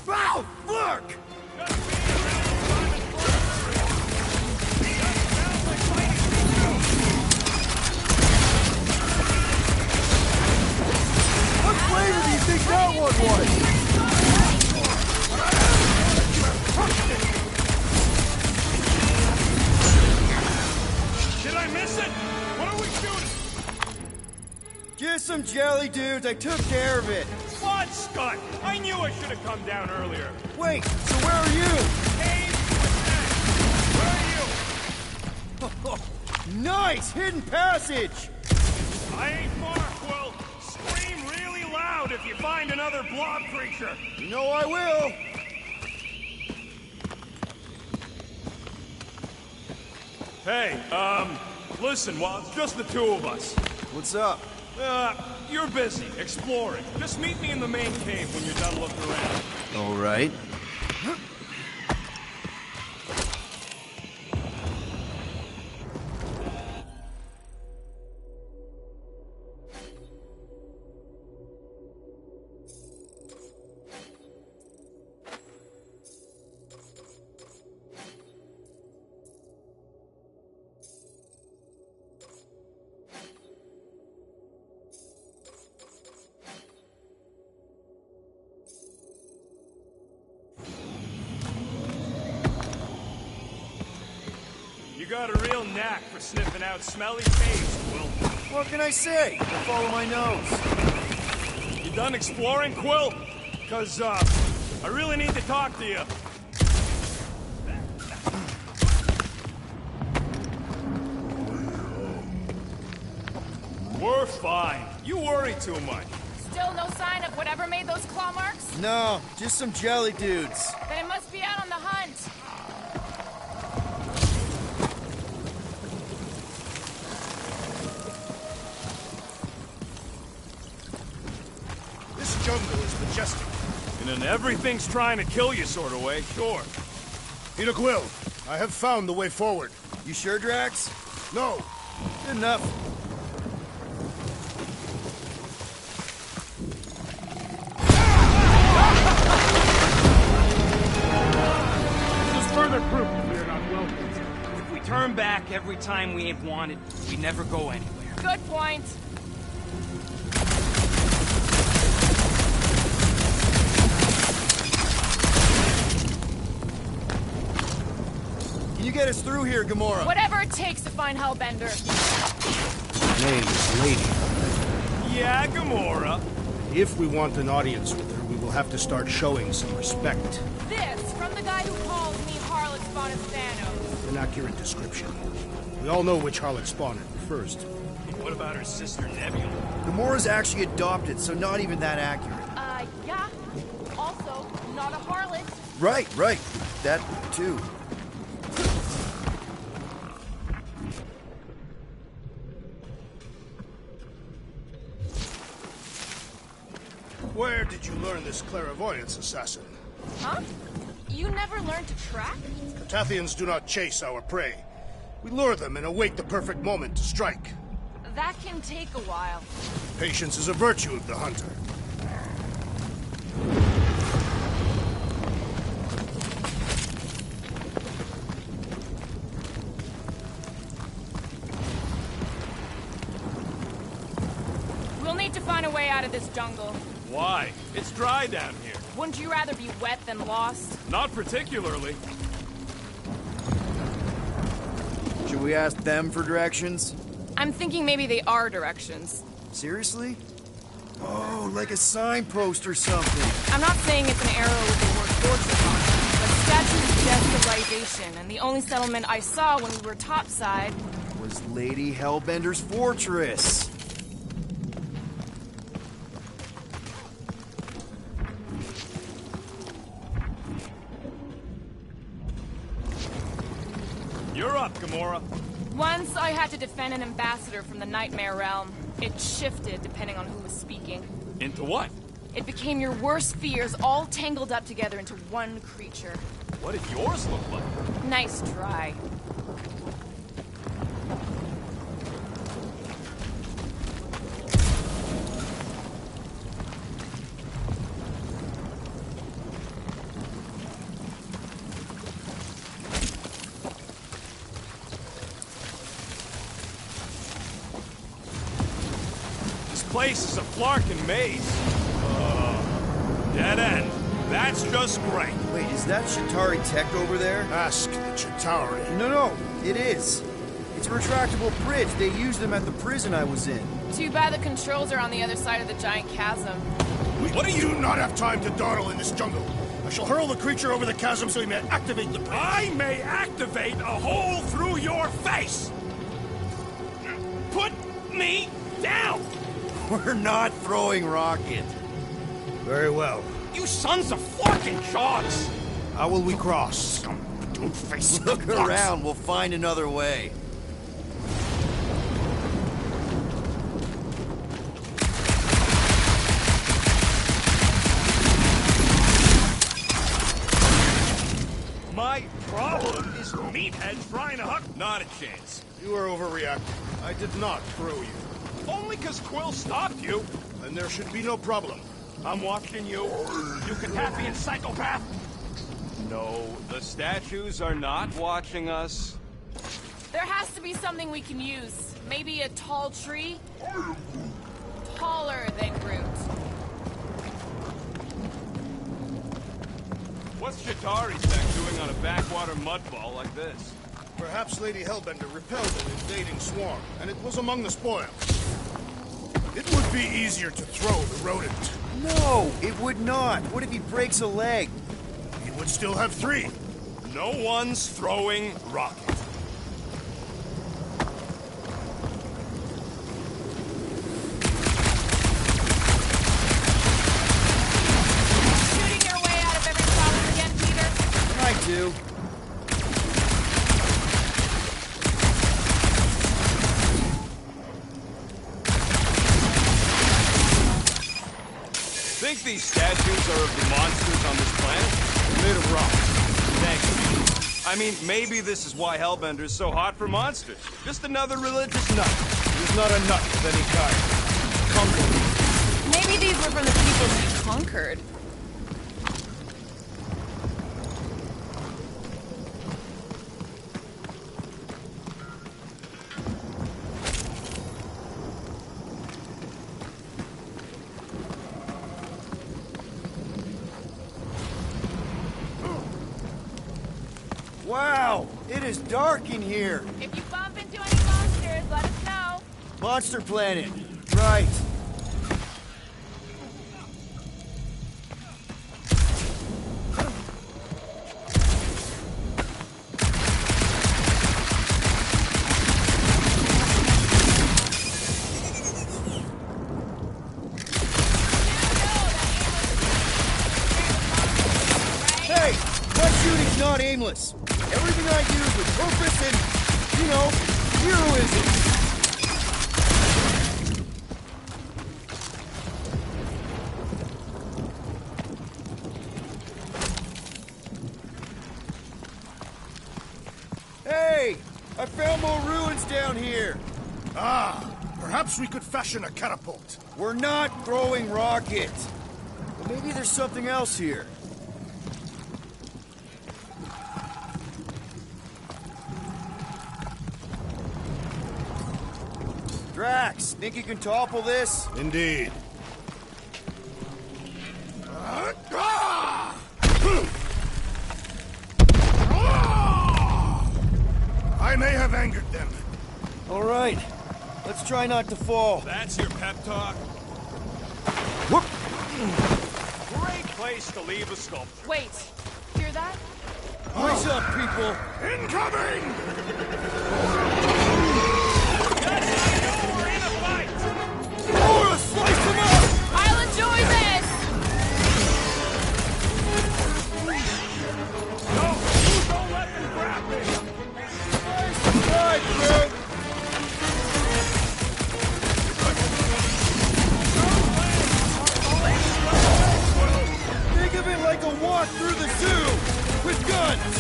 Wow, look! What flavor do you think that one was? Did I miss it? What are we shooting? Just some jelly dudes. I took care of it. What, Scott? I knew I should have come down earlier. Wait, so where are you? Hey, where are you? Nice! Hidden passage! I ain't far, Quill. Scream really loud if you find another blob creature. You know I will. Hey, listen, while it's just the two of us. What's up? You're busy, exploring. Just meet me in the main cave when you're done looking around. All right. You got a real knack for sniffing out smelly caves, Quill. What can I say? I follow my nose. You done exploring, Quill? 'Cause, I really need to talk to you. We're fine. You worry too much. Still no sign of whatever made those claw marks? No, just some jelly dudes. Then it must be out on the hunt. This jungle is majestic. In an everything's trying to kill you sort of way, sure. Peter Quill, I have found the way forward. You sure, Drax? No, Good enough. This is further proof that we are not welcome. If we turn back every time we ain't wanted, we never go anywhere. Good point. Can you get us through here, Gamora? Whatever it takes to find Hellbender. her name is Lady. Yeah, Gamora. If we want an audience with her, we will have to start showing some respect. This from the guy who calls me Harlot Spawn of Thanos. An accurate description. We all know which harlot Spawn it refers to. What about her sister Nebula? Gamora's actually adopted, so not even that accurate. Yeah. Also, not a harlot. Right. That, too. Where did you learn this clairvoyance, assassin? Huh? You never learned to track? Carthathians do not chase our prey. We lure them and await the perfect moment to strike. That can take a while. Patience is a virtue of the hunter. We'll need to find a way out of this jungle. Why? It's dry down here. Wouldn't you rather be wet than lost? Not particularly. Should we ask them for directions? I'm thinking maybe they are directions. Seriously? Oh, like a signpost or something. I'm not saying it's an arrow with the word fortress on it, but statue is just civilization, and the only settlement I saw when we were topside Was Lady Hellbender's fortress. You're up, Gamora. Once I had to defend an ambassador from the Nightmare Realm. It shifted depending on who was speaking. Into what? It became your worst fears all tangled up together into one creature. What did yours look like? Nice try. This place is a flarkin' maze. Dead end. That's just great. Wait, is that Chitauri tech over there? Ask the Chitauri. No, it is. It's a retractable bridge. They used them at the prison I was in. Too bad the controls are on the other side of the giant chasm. What do you not have time to dawdle in this jungle? I shall hurl the creature over the chasm so he may activate the bridge. I may activate a hole through your face! Put me down! We're not throwing rocket. Very well. You sons of fucking sharks! How will we cross? Don't face Look around, we'll find another way. My problem is meatheads trying to huck. Not a chance. You are overreacting. I did not throw you. Only because Quill stopped you. Then there should be no problem. I'm watching you. You Katapian psychopath! No, the statues are not watching us. There has to be something we can use. Maybe a tall tree? Taller than Groot. What's Chitauri Tech doing on a backwater mudball like this? Perhaps Lady Hellbender repelled an invading swarm, and it was among the spoils. It would be easier to throw the rodent. No, it would not. What if he breaks a leg? He would still have 3. No one's throwing rocket. Shooting your way out of every problem again, Peter? I do. Think these statues are of the monsters on this planet? They're made of rock. Thanks. I mean, maybe this is why Hellbender's so hot for monsters. Just another religious nut. It is not a nut of any kind. Conquer. Maybe these were from the people she conquered. Wow, it is dark in here. If you bump into any monsters, let us know. Monster Planet. Right. Hey, my shooting's not aimless. Everything I do is with purpose and, you know, heroism. Hey! I found more ruins down here! Ah, perhaps we could fashion a catapult. We're not throwing rockets! But maybe there's something else here. Drax, think you can topple this? Indeed. I may have angered them. All right, let's try not to fall. That's your pep talk? Whoop! Great place to leave a sculpture. Wait, hear that? Brace up, people! Incoming! That's how you know we're in a fight! Oh, slice them up! I'll enjoy this! No, don't let them grab me! Right, Groot! Think of it like a walk through the zoo with guns!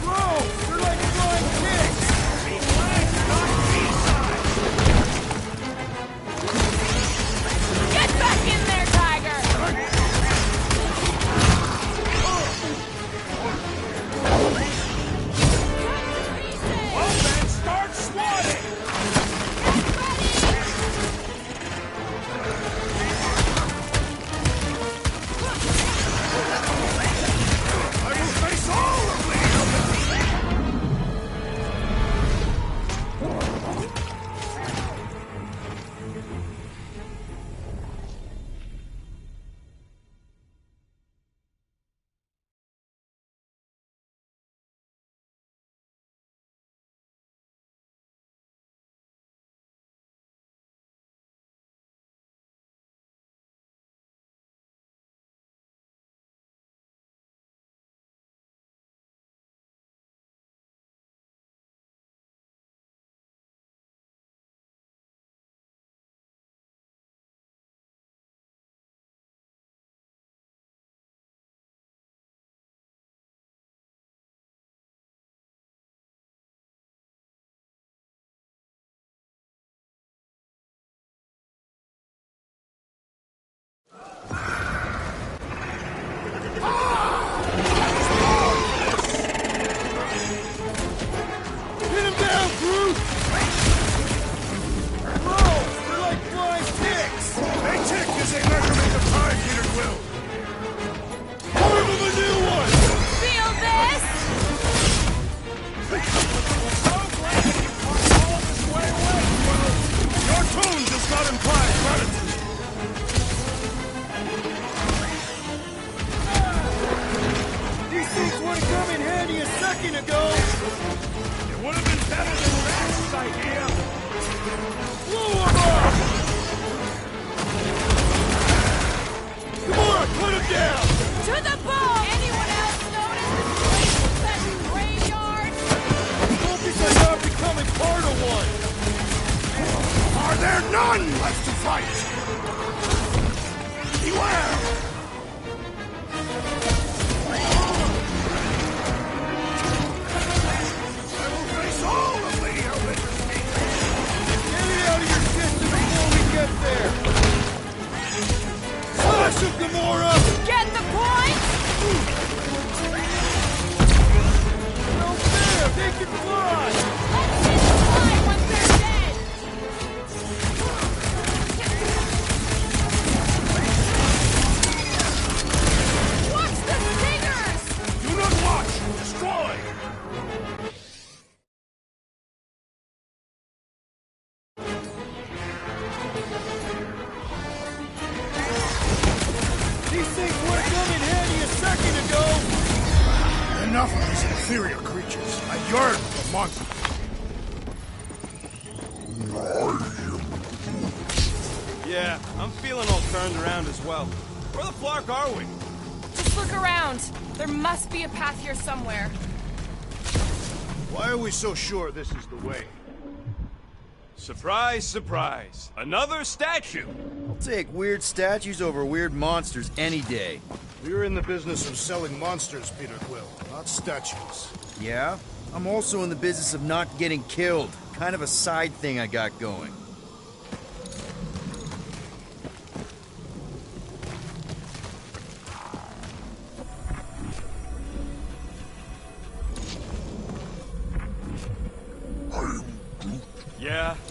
Whoa! They're like flying kicks! Get back in there, Tiger! Well then, start swatting! not implied, but These things would have come in handy a second ago! it would have been better than Rax's idea. Blow him up! Come on, put him down! To the ball! Anyone else notice this place is such a graveyard? Focus on not becoming part of one! Are there none left to fight? Beware! I will face all of Lady Hellbender's men. Get it out of your system before we get there! Slash him, Gamora! Get the point? No fair! They can fly! Let's see them fly once they're dead! Watch the stingers! Do not watch! Destroy! These things would have come in handy a second ago! Enough of these inferior creatures. I yearn for monsters. Yeah, I'm feeling all turned around as well. Where the flark are we? Just look around. There must be a path here somewhere. Why are we so sure this is the way? Surprise, surprise. Another statue. I'll take weird statues over weird monsters any day. We're in the business of selling monsters, Peter Quill, not statues. Yeah? I'm also in the business of not getting killed. Kind of a side thing I got going.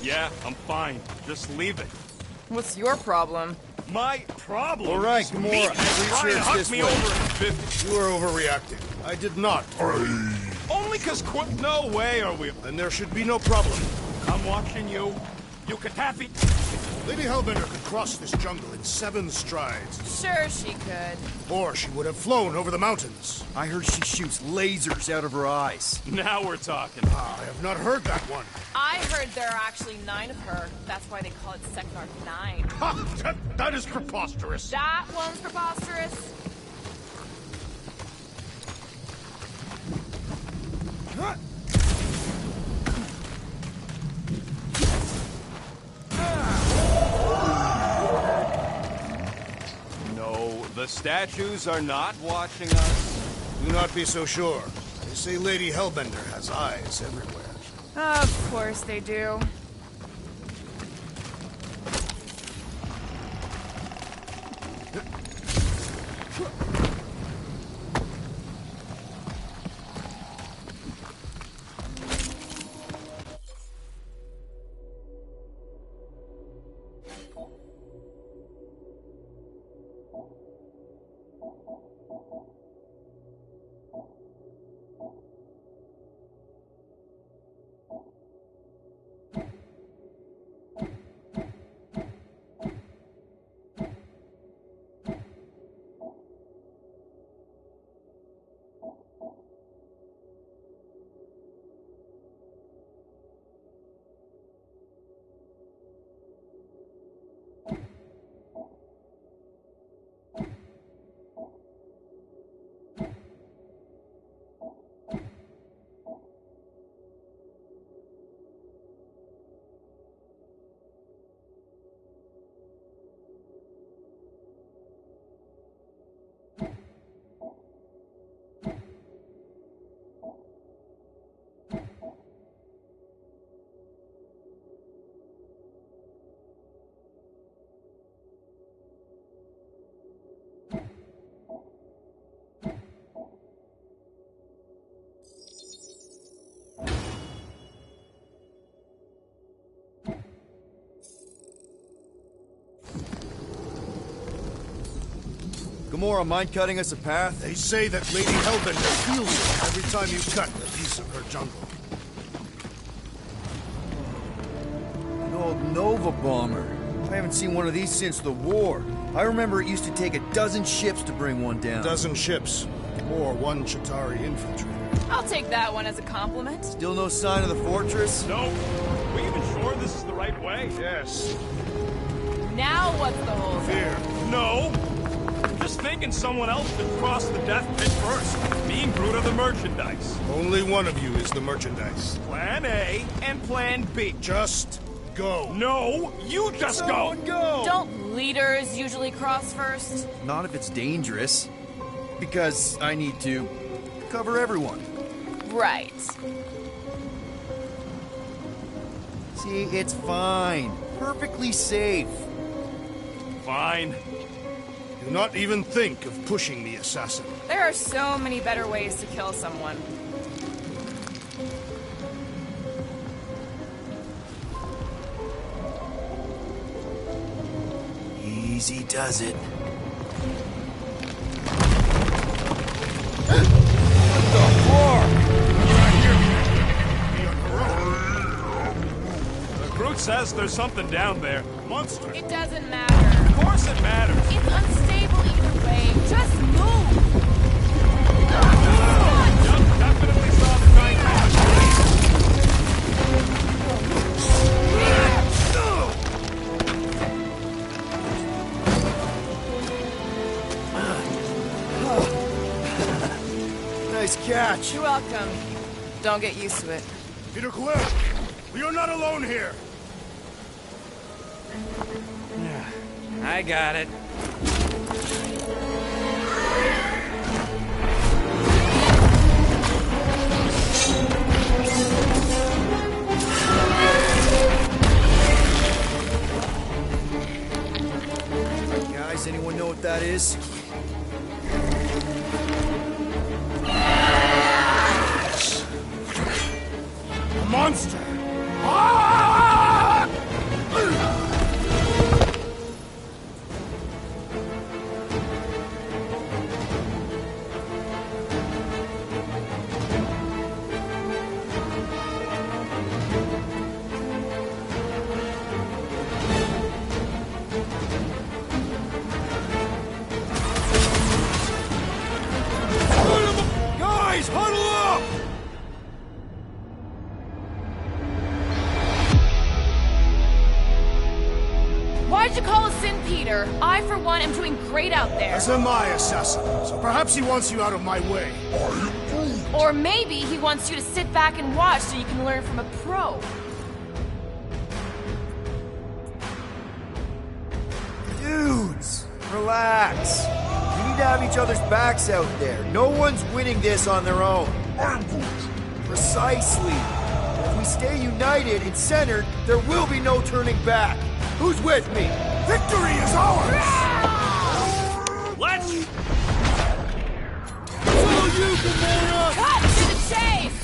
Yeah, I'm fine. Just leave it. What's your problem? My problem. All right, is Gamora, me pretty trying sure to it's huck this me way. over at 50. You are overreacting. I did not. Only because no way are we. Then there should be no problem. I'm watching you. You could happy. Lady Hellbender could cross this jungle in 7 strides. Sure she could. Or she would have flown over the mountains. I heard she shoots lasers out of her eyes. Now we're talking. I have not heard that one. I heard there are actually 9 of her. That's why they call it Sector 9. Ha! That is preposterous. That one's preposterous. No, the statues are not watching us. Do not be so sure. They say Lady Hellbender has eyes everywhere. Of course they do. Gamora, mind cutting us a path? They say that Lady Hellbender feels it every time you cut a piece of her jungle. An old Nova bomber. I haven't seen one of these since the war. I remember it used to take 12 ships to bring one down. 12 ships, or 1 Chitauri infiltrator. I'll take that one as a compliment. Still no sign of the fortress? No. Are we even sure this is the right way? Yes. Now what's the whole thing? Here. No. I'm just thinking someone else should cross the death pit first. Me and Groot are the merchandise. Only one of you is the merchandise. Plan A and Plan B. Just go. No, you just go. Go! Don't leaders usually cross first? Not if it's dangerous. Because I need to cover everyone. Right. See, it's fine. Perfectly safe. Fine. Do not even think of pushing the assassin. There are so many better ways to kill someone. Easy does it. Groot says there's something down there. Monster. It doesn't matter. Of course it matters. It's unstable either way. Just move! Yup, definitely saw the giant. Nice catch. You're welcome. Don't get used to it. Peter Quill, we are not alone here. I got it. Guys, anyone know what that is? Monster! Guys, huddle up! Why'd you call us in, Peter? I, for one, am doing great out there. As am I, assassin. So perhaps he wants you out of my way. Or maybe he wants you to sit back and watch so you can learn from a pro. Dudes, relax. You need to have each other's backs out there. No one's winning this on their own. Precisely. If we stay united and centered, there will be no turning back. Who's with me? Victory is ours! Let's... Follow you, Gamora! Cut to the chase!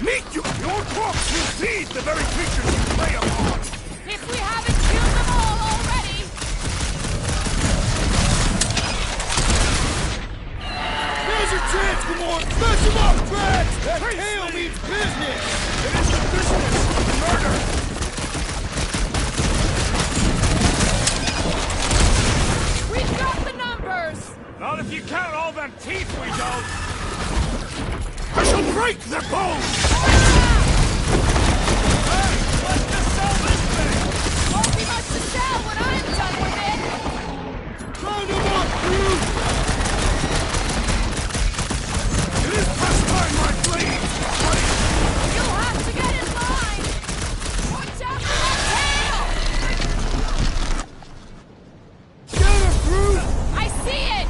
Meet you! Your corpse will feed the very creatures you prey upon! If we haven't killed them all already! Here's your chance, Gamora! Smash him up, Drax! That tail means business! It is the business of murder! We've got the numbers! Not if you count all them teeth we don't. I shall break their bones! Hey, let's just sell this thing. Won't be much to sell when I'm done with it! Round him up, Groot! It is past time, my blade! You'll have to get in line! Watch out for that tail! Get him, Groot! I see it!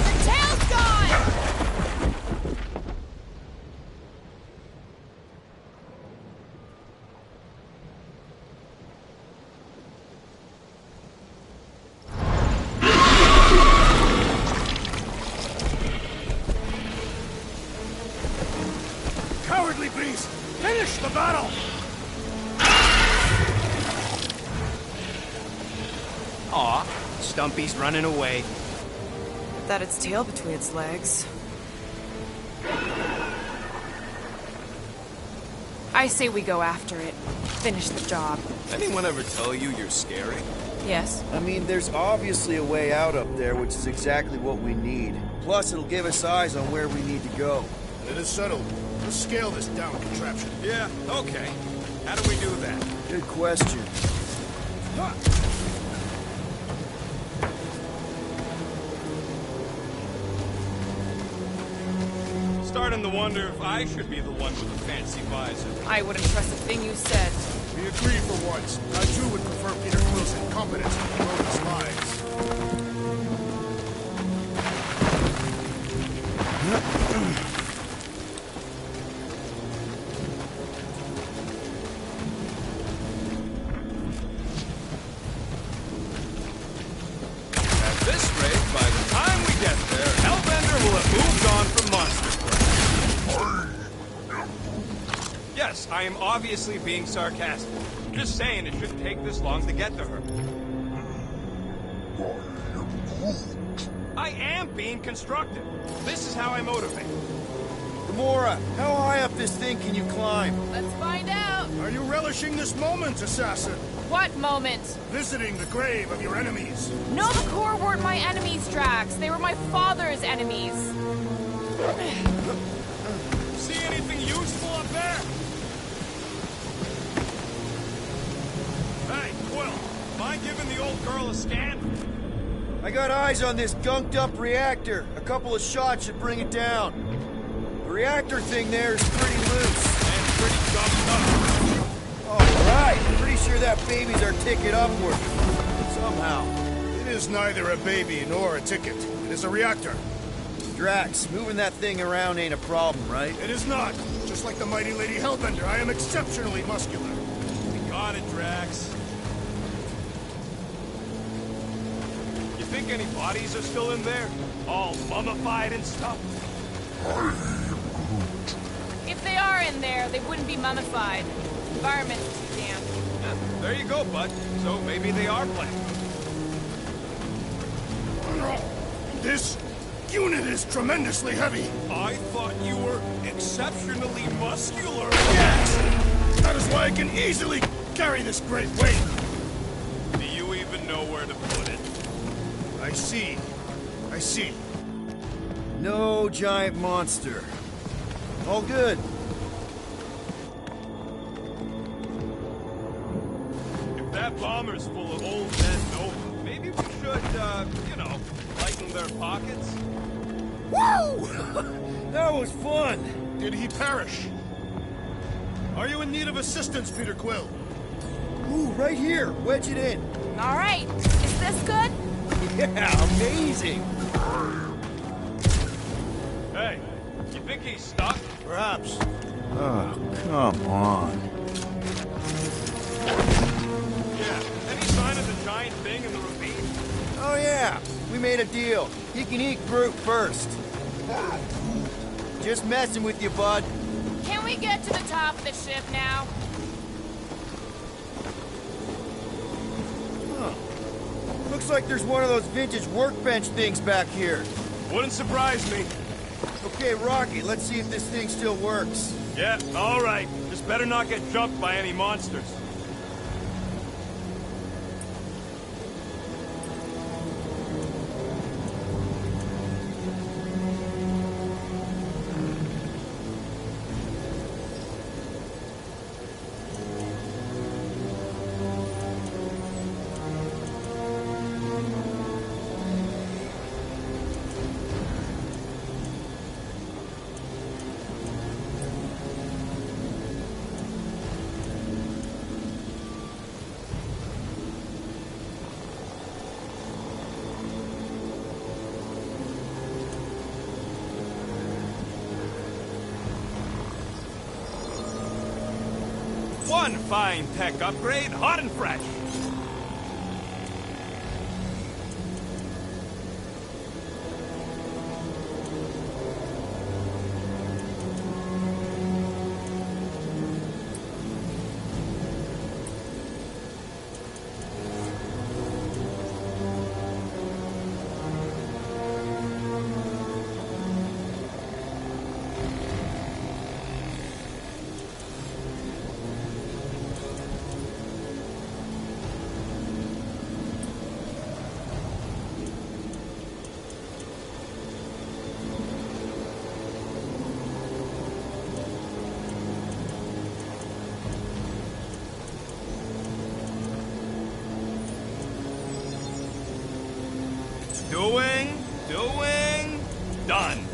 The tail's gone! Cowardly beast! Finish the battle! Aw, Stumpy's running away. That its tail between its legs. I I say we go after it. Finish the job. Anyone ever tell you you're scary? Yes? I mean, there's obviously a way out up there, which is exactly what we need. Plus, it'll give us eyes on where we need to go. It is settled. Let's scale this down contraption. Yeah, okay. How do we do that? Good question. Starting to wonder if I should be the one with the fancy visor. I wouldn't trust a thing you said. We agree for once. I too would prefer Peter Quill's incompetence to Rhoda's lies. At this rate, by the time we get there, Hellbender will have moved on from Monster. Yes, I am obviously being sarcastic. Just saying it shouldn't take this long to get to her. I am being constructive. This is how I motivate. Gamora, how high up this thing can you climb? Let's find out. Are you relishing this moment, assassin? What moment? Visiting the grave of your enemies. No, the Corps weren't my enemies, Drax. They were my father's enemies. See anything useful up there? Hey, Quill, mind giving the old girl a scan? I got eyes on this gunked-up reactor. A couple of shots should bring it down. The reactor thing there is pretty loose. And pretty gunked up. All right, pretty sure that baby's our ticket upward. Somehow. It is neither a baby nor a ticket. It is a reactor. Drax, moving that thing around ain't a problem, right? It is not. Just like the mighty Lady Hellbender, I am exceptionally muscular. Got it, Drax. You think any bodies are still in there? All mummified and stuff? If they are in there, they wouldn't be mummified. The environment's too damp. Yeah, there you go, bud. So maybe they are playing. This unit is tremendously heavy. I thought you were exceptionally muscular. Yes! That is why I can easily carry this great weight. Do you even know where to put it? I see. I see. No giant monster. All good. If that bomber's full of old men Nova, maybe we should, you know, lighten their pockets? Woo! That was fun. Did he perish? Are you in need of assistance, Peter Quill? Ooh, right here. Wedge it in. All right. Is this good? Yeah, amazing. Hey, you think he's stuck? Perhaps. Oh, come on. Yeah. Any sign of the giant thing in the ravine? Oh, yeah. We made a deal. He can eat Groot first. Just messing with you, bud. Can we get to the top of the ship now? Huh. Looks like there's one of those vintage workbench things back here. Wouldn't surprise me. Okay, Rocky, let's see if this thing still works. Yeah, all right. Just better not get jumped by any monsters. One fine tech upgrade, hot and fresh. Doing. Done.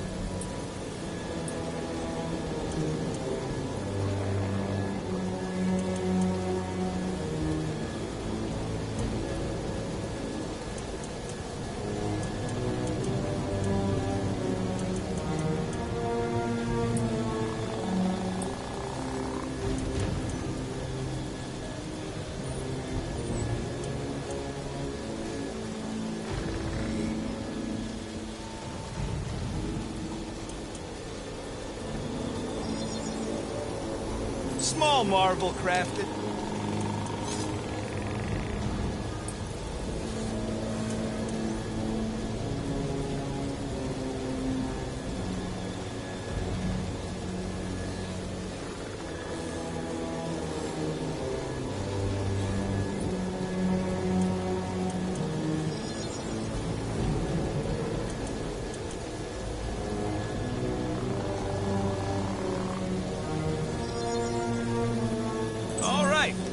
Small marvel crafted.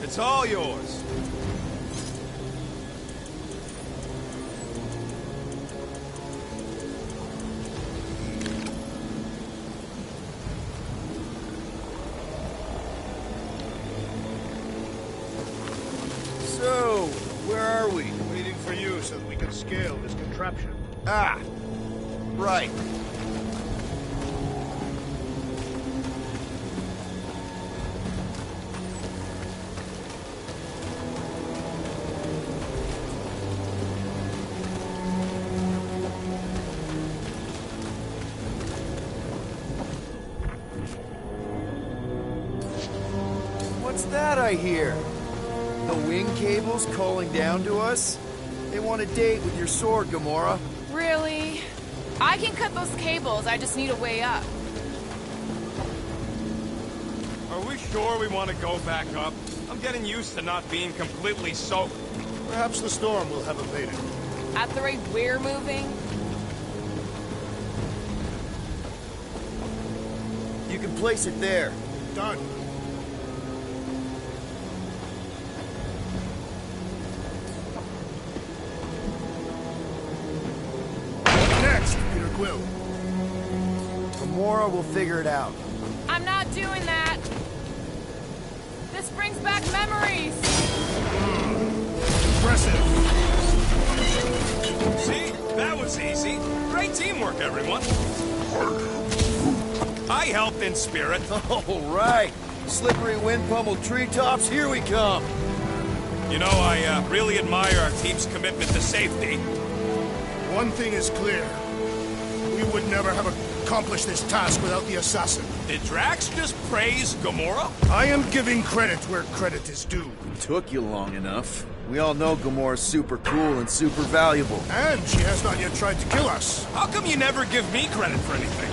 It's all yours. So, where are we? Waiting for you so that we can scale this contraption. Ah, right. What's that I hear? The wing cables calling down to us? They want a date with your sword, Gamora. Really? I can cut those cables, I just need a way up. Are we sure we want to go back up? I'm getting used to not being completely soaked. Perhaps the storm will have abated. At the rate we're moving? You can place it there. Done. Next, Peter Quill. Gamora will figure it out. I'm not doing that. This brings back memories. Impressive. See? That was easy. Great teamwork, everyone. I helped in spirit. All right. Slippery wind-pummeled treetops, here we come. You know, I really admire our team's commitment to safety. One thing is clear. We would never have accomplished this task without the assassin. Did Drax just praise Gamora? I am giving credit where credit is due. Took you long enough. We all know Gamora's super cool and super valuable. And she has not yet tried to kill us. How come you never give me credit for anything?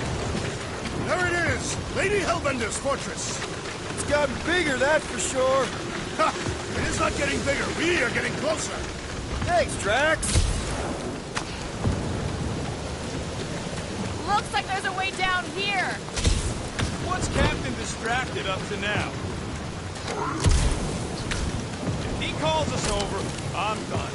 There it is! Lady Hellbender's fortress! It's gotten bigger, that's for sure. Ha! It is not getting bigger. We are getting closer. Thanks, Drax. Looks like there's a way down here. What's Captain distracted up to now? If he calls us over, I'm done.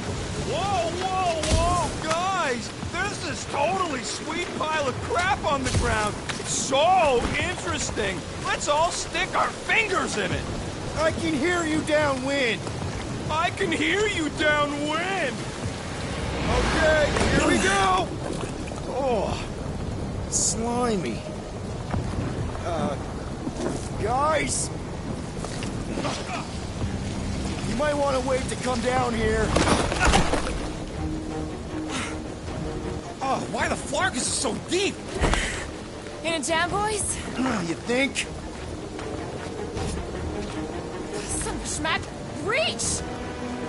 Whoa, guys! There's this totally sweet pile of crap on the ground. It's so interesting. Let's all stick our fingers in it. I can hear you downwind. I can hear you downwind. Okay, here we go. Oh, slimy. Guys? You might want to wait to come down here. Oh, why the flark is it so deep? In a jam, boys? You think? Some schmack. Reach!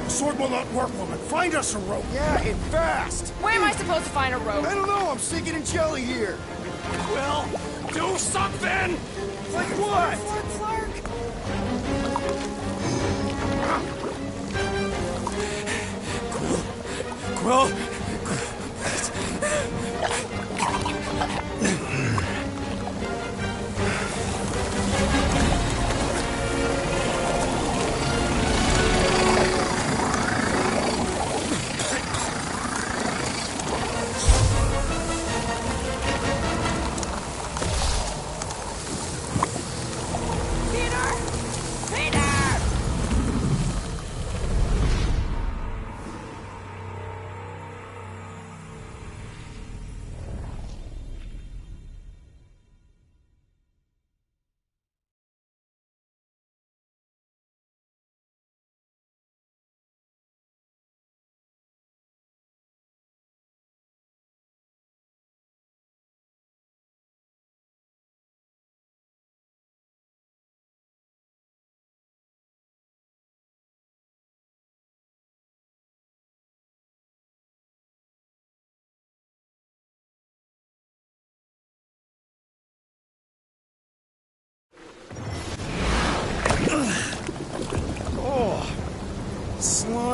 The sword will not work, woman. Find us a rope. Yeah, and fast. Where am I supposed to find a rope? I don't know, I'm sinking in jelly here. Well, do something! Like what? Flark. Quill?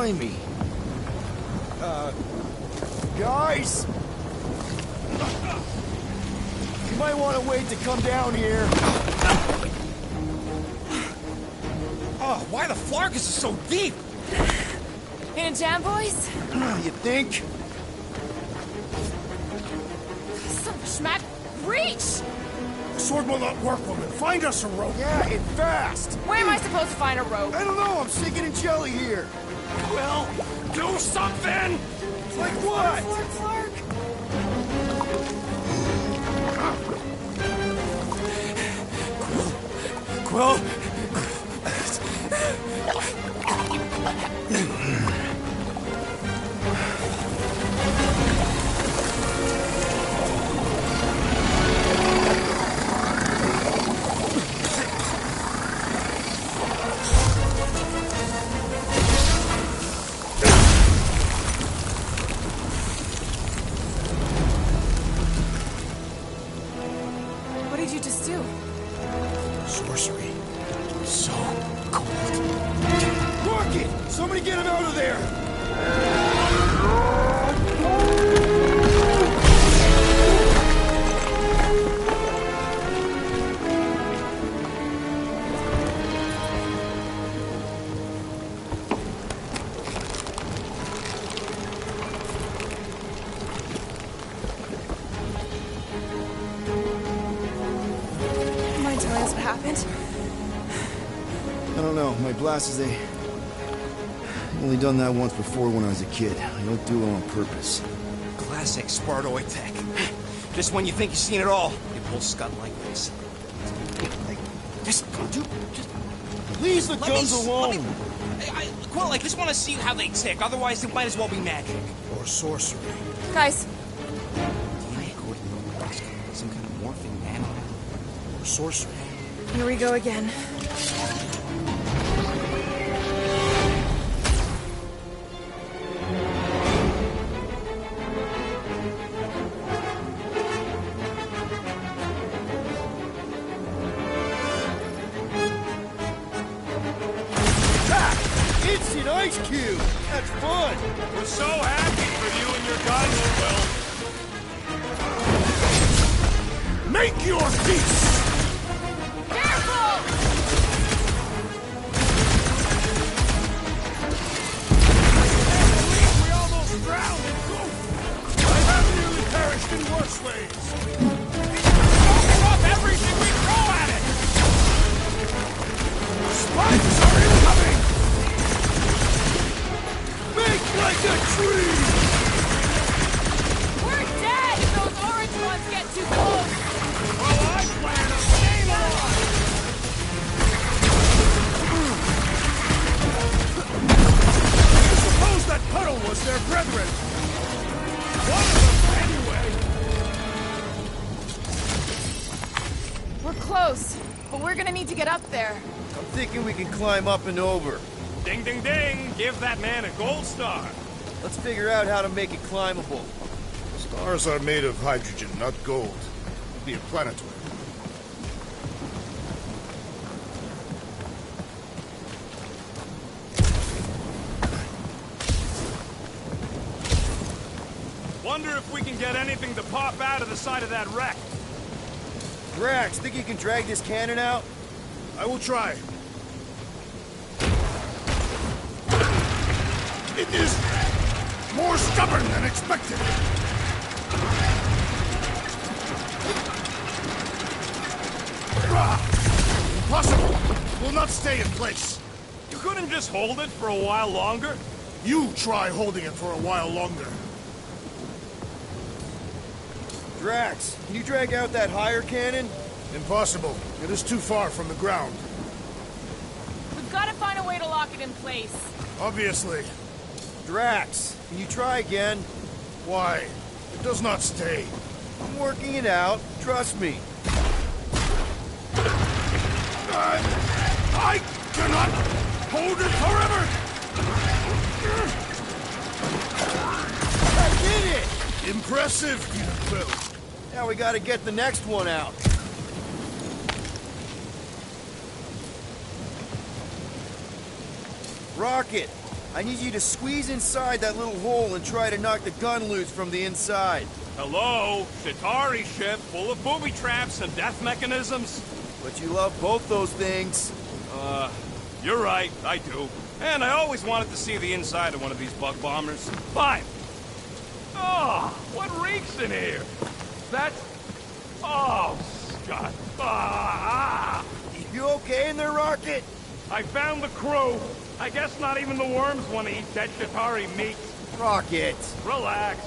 behind me. Guys? You might want to wait to come down here. Oh, why the Flarkus is so deep? In a jam, boys? You think? Son of a schmack. Reach! The sword will not work, woman. Find us a rope. Yeah, and fast. Where am I supposed to find a rope? I don't know, I'm sinking in jelly here. Well, do something! Like what? Flark. Quill? What did you just do? Sorcery. So cold. Rocket! Somebody get him out of there! Mind telling us what happened? I don't know, my glasses, they... only done that once before when I was a kid. I don't do it on purpose. Classic Spartoid tech. Just when you think you've seen it all, you pull scud like this. Just, dude, just... Leave the Let guns me, alone! Quill, I just want to see how they tick. Otherwise, it might as well be magic. Or sorcery. Guys, Some kind of morphing nano. Or sorcery. here we go again. Instant ice cube! That's fun! We're so happy for you and your guns, Will. Make your peace! Careful! We almost drowned in goop! I have nearly perished in worse ways! Open up everything we throw at it! Spikes are incoming! Make like a tree! We're dead if those orange ones get too close! Well, I plan on staying alive! Suppose that puddle was their brethren! One of them, anyway! We're close, but we're gonna need to get up there. I'm thinking we can climb up and over. Ding, ding, ding! Give that man a gold star! Let's figure out how to make it climbable. Stars are made of hydrogen, not gold. It'll be a planetoid. Wonder if we can get anything to pop out of the side of that wreck. Drax, think you can drag this cannon out? I will try. It is more stubborn than expected. Impossible! It will not stay in place. You couldn't just hold it for a while longer? You try holding it for a while longer. Drax, can you drag out that higher cannon? Impossible. It is too far from the ground. We've gotta find a way to lock it in place. Obviously. Drax, can you try again? Why? It does not stay. I'm working it out. Trust me. I cannot hold it forever! I did it! Impressive, Peter Quill. Now we gotta get the next one out. Rocket, I need you to squeeze inside that little hole and try to knock the gun loose from the inside. Hello? Shatari ship full of booby traps and death mechanisms? But you love both those things. You're right, I do. And I always wanted to see the inside of one of these bug bombers. Fine. Oh, what reeks in here? That's... Oh, Scott. You okay in there, Rocket? I found the crew. I guess not even the worms want to eat dead Shatari meat. Rocket. Relax.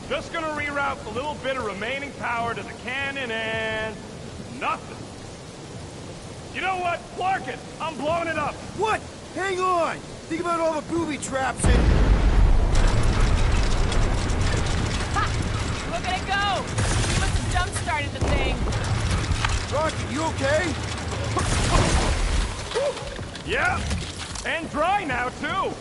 Just gonna reroute the little bit of remaining power to the cannon and... nothing. You know what? Clark it! I'm blowing it up! What? Hang on! Think about all the booby traps and... Ha! Look at it go! You must have jump-started the thing. Rocket, you okay? Yeah! And dry now, too!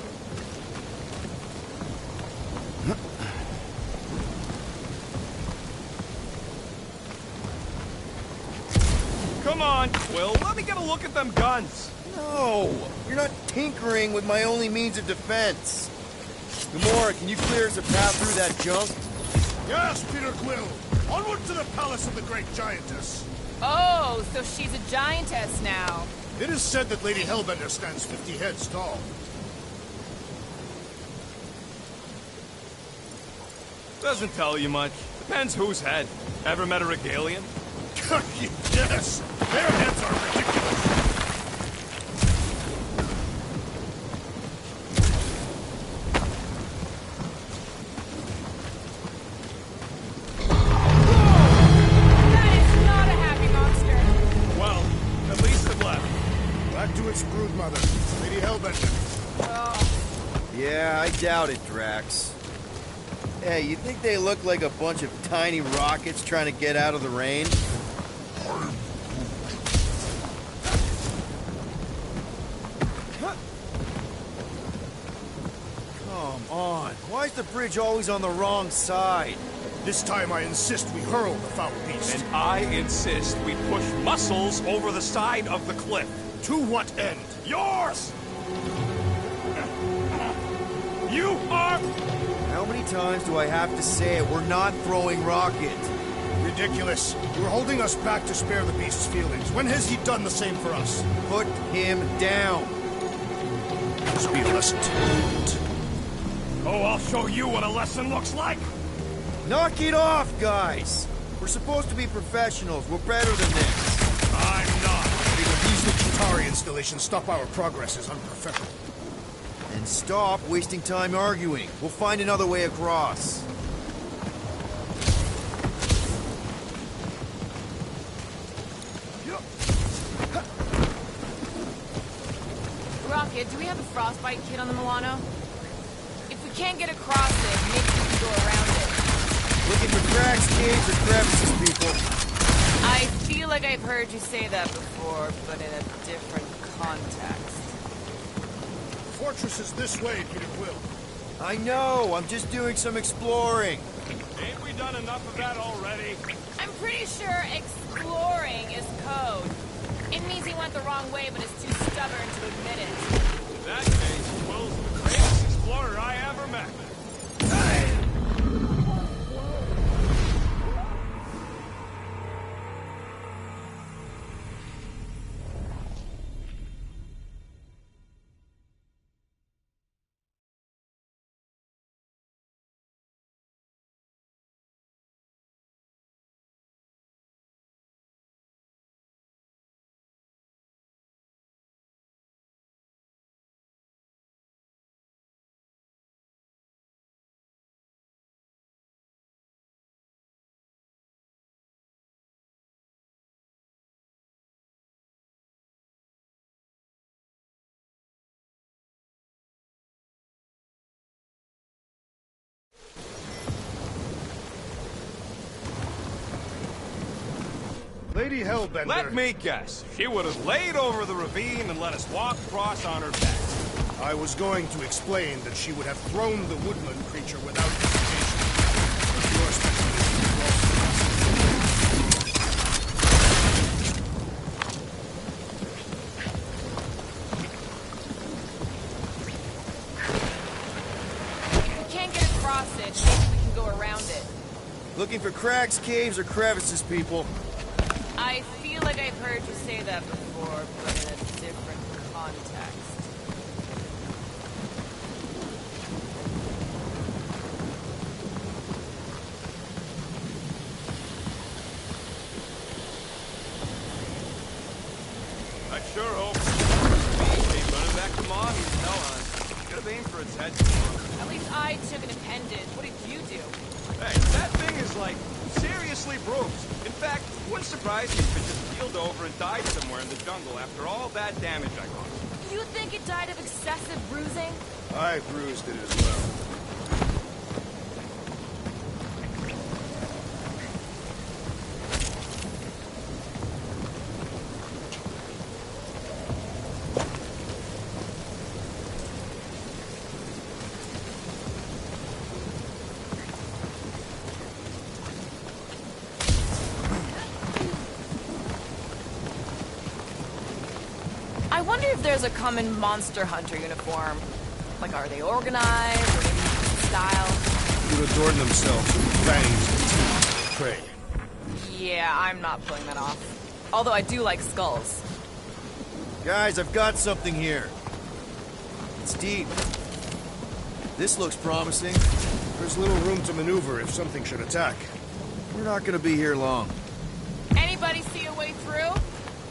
Come on, Quill, let me get a look at them guns. No! You're not tinkering with my only means of defense. Gamora, can you clear us a path through that junk? Yes, Peter Quill. Onward to the palace of the great giantess. Oh, so she's a giantess now. It is said that Lady Hellbender stands 50 heads tall. Doesn't tell you much. Depends whose head. Ever met a Regalian? Yes! Their heads are ridiculous! That is not a happy monster. Well, at least it left. Back to its brood mother, Lady Hellbender. Yeah, I doubt it, Drax. Hey, you think they look like a bunch of tiny rockets trying to get out of the rain? Come on. Why is the bridge always on the wrong side? This time I insist we hurl the foul beast. And I insist we push muscles over the side of the cliff. To what end? Yours! You are... How many times do I have to say it? We're not throwing rocket. Ridiculous. You're holding us back to spare the beast's feelings. When has he done the same for us? Put him down. This will be a lesson to you. Oh, I'll show you what a lesson looks like. Knock it off, guys. We're supposed to be professionals. We're better than this. I'm not. Letting a measly Chitauri installation stop our progress is unprofessional. And stop wasting time arguing. We'll find another way across. Rocket, do we have a frostbite kit on the Milano? If we can't get across it, maybe we can go around it. Looking for cracks, caves, or crevices, people. I feel like I've heard you say that before, but in a different context. Fortress is this way, Peter Quill. I know. I'm just doing some exploring. Ain't we done enough of that already? I'm pretty sure exploring is code. It means he went the wrong way, but is too stubborn to admit it. In that case, Will's the greatest explorer I ever met. Lady Hellbender... Let me guess. She would have laid over the ravine and let us walk across on her back. I was going to explain that she would have thrown the woodland creature without hesitation. But your speculation is also... across it, maybe we can go around it. Looking for cracks, caves, or crevices, people. I feel like I've heard you say that before, but in a different context. I sure hope. Hey, running back to mommy, no, hon. Could have aimed for its head. At least I took an appendage. What did you do? Hey, that thing is like seriously bruised. In fact, it wouldn't surprise me if it just keeled over and died somewhere in the jungle after all that damage I caused. You think it died of excessive bruising? I bruised it as well. I wonder if there's a common monster hunter uniform. Like, are they organized, or maybe style? Would adorn themselves with fangs and teeth to prey. Yeah, I'm not pulling that off. Although I do like skulls. Guys, I've got something here. It's deep. This looks promising. There's little room to maneuver if something should attack. We're not gonna be here long. Anybody see a way through?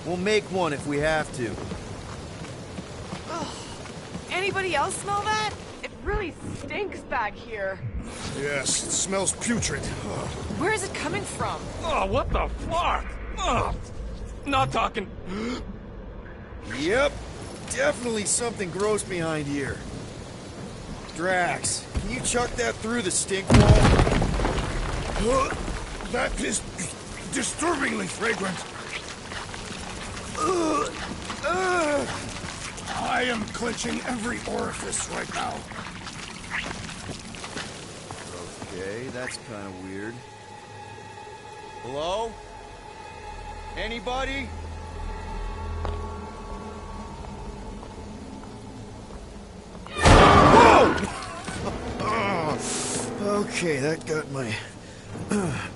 We'll make one if we have to. Anybody else smell that? It really stinks back here. Yes, it smells putrid. Ugh. Where is it coming from? Oh, what the fuck? Oh, not talking. Yep, definitely something gross behind here. Drax, can you chuck that through the stink wall? That is disturbingly fragrant. I am clenching every orifice right now. Okay, that's kind of weird. Hello? Anybody? Okay, that got my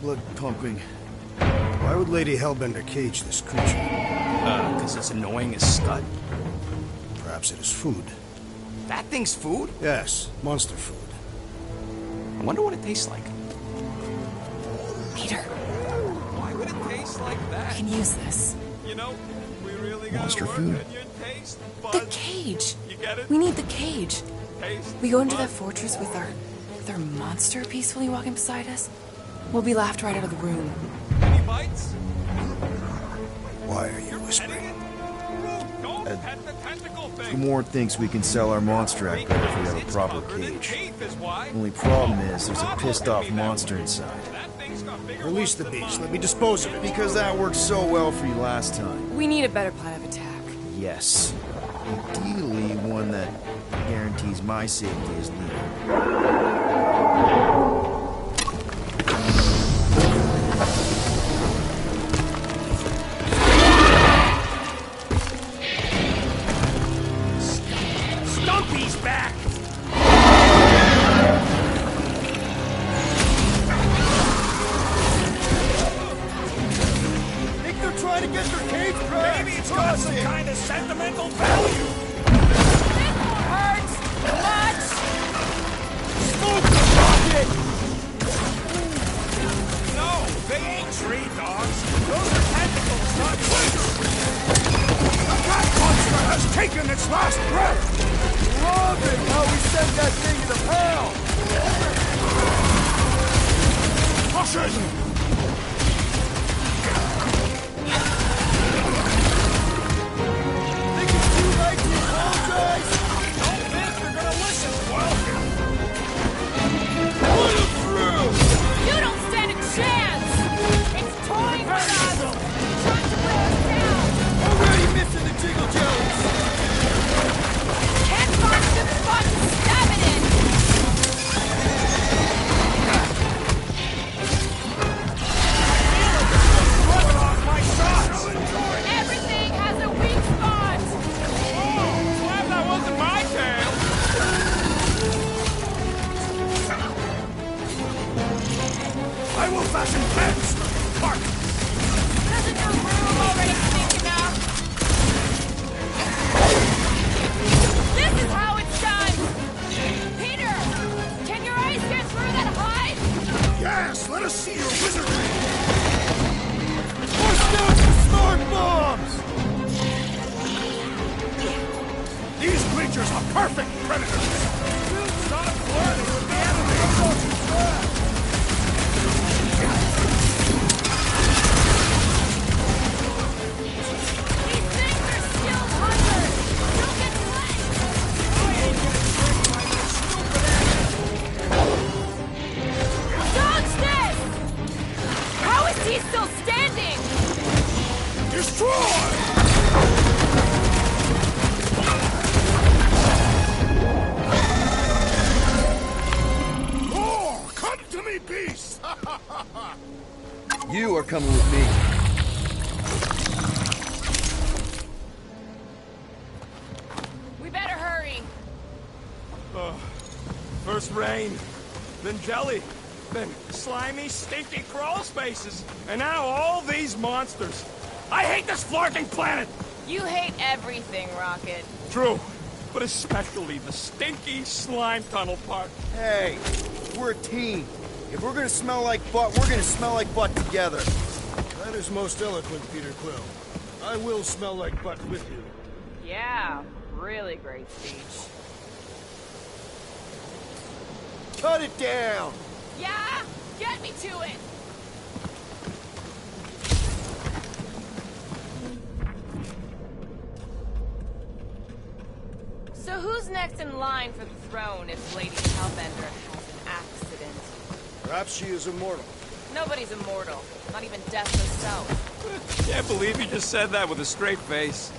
blood pumping. Why would Lady Hellbender cage this creature? Because it's annoying as scud. Perhaps it is food. That thing's food? Yes, monster food. I wonder what it tastes like. Peter, Why would it taste like I that? can use this. You know, we really gotta Monster work food. on your taste The buds. cage. You get it? We need the cage. Taste We go into that buds. fortress with our monster peacefully walking beside us. We'll be laughed right out of the room. Any bites? Why are you Petting whispering? it? Root, don't pet the tentacle thing. Gamorn thinks we can sell our monster act better if we have a It's proper covered in cage. teeth is why. Only problem is there's a pissed off monster inside. That thing's got bigger Release the ones than beast. mine. Let me dispose of it. Because that worked so well for you last time. We need a better plan of attack. Yes. Ideally, one that guarantees my safety as leader. Stumpy's back! Think they're trying to get their cage back? Maybe it's got some kind of sentimental value. Hurts much. Smoke the rocket! Smashing heads! Park! There's enough room already sneaking up. This is how it's done! Peter! Can your eyes get through that hide? Yes, let us see your wizardry! Push down some smart bombs! These creatures are perfect predators! Stop flirting with the enemy! These things are still hunters! Don't get flanked! Dodge this! How is he still standing? Destroy! More! Come to me, beast! You are coming with me. We better hurry. First rain, then jelly, then slimy, stinky crawl spaces, and now all these monsters. I hate this flirting planet! You hate everything, Rocket. True, but especially the stinky slime tunnel part. Hey, we're a team. If we're gonna smell like butt, we're gonna smell like butt together. That is most eloquent, Peter Quill. I will smell like butt with you. Yeah, really great speech. Cut it down! Yeah, get me to it. So who's next in line for the throne if Lady Hellbender has an accident? Perhaps she is immortal. Nobody's immortal, not even death herself. Can't believe you just said that with a straight face.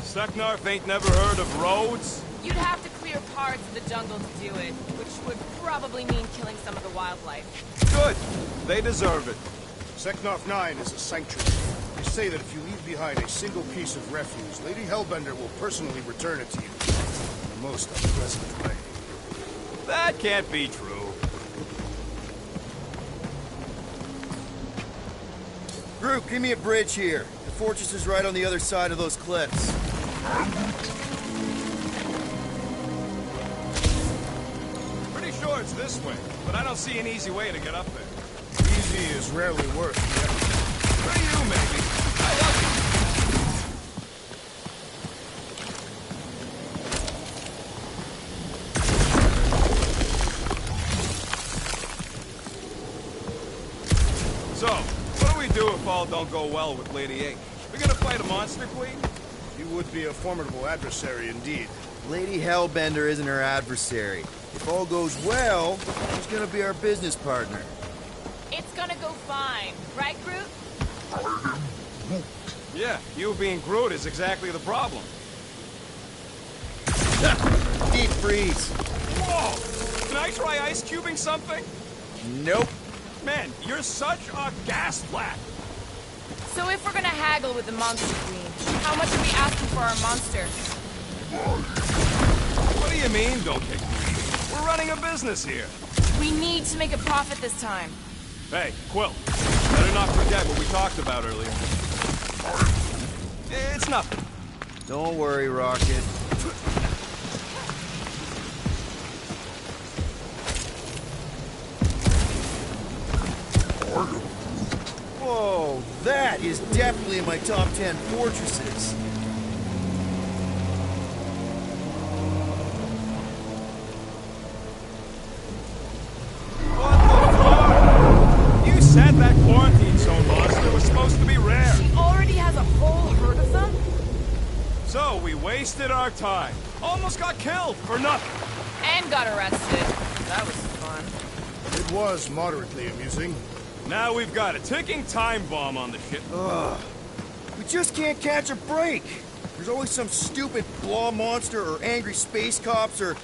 Seknarf ain't never heard of roads? You'd have to clear parts of the jungle to do it, which would probably mean killing some of the wildlife. Good. They deserve it. Seknarf 9 is a sanctuary. They say that if you leave behind a single piece of refuse, Lady Hellbender will personally return it to you. In the most unpleasant way. That can't be true. Group, give me a bridge here. The fortress is right on the other side of those cliffs. Pretty sure it's this way, but I don't see an easy way to get up there. Easy is rarely worth the effort. For you, maybe. I love you. So, what do we do if all don't go well with Lady Ink? We gonna fight a monster queen? He would be a formidable adversary indeed. Lady Hellbender isn't her adversary. If all goes well, she's gonna be our business partner. It's gonna go fine, right, Groot? Yeah, you being Groot is exactly the problem. Deep freeze. Whoa! Can I try ice cubing something? Nope. Man, you're such a gas flat. So if we're gonna haggle with the Monster Queen, how much are we asking for our monster? What do you mean, don't get greedy? We're running a business here. We need to make a profit this time. Hey, Quill, better not forget what we talked about earlier. It's nothing. Don't worry, Rocket. Whoa, that is definitely in my top 10 fortresses. What the fuck? You said that quarantine zone monster was supposed to be rare. She already has a whole herd of them? So we wasted our time. Almost got killed for nothing. And got arrested. That was fun. It was moderately amusing. Now we've got a ticking time bomb on the ship. Ugh. We just can't catch a break. There's always some stupid blah monster or angry space cops or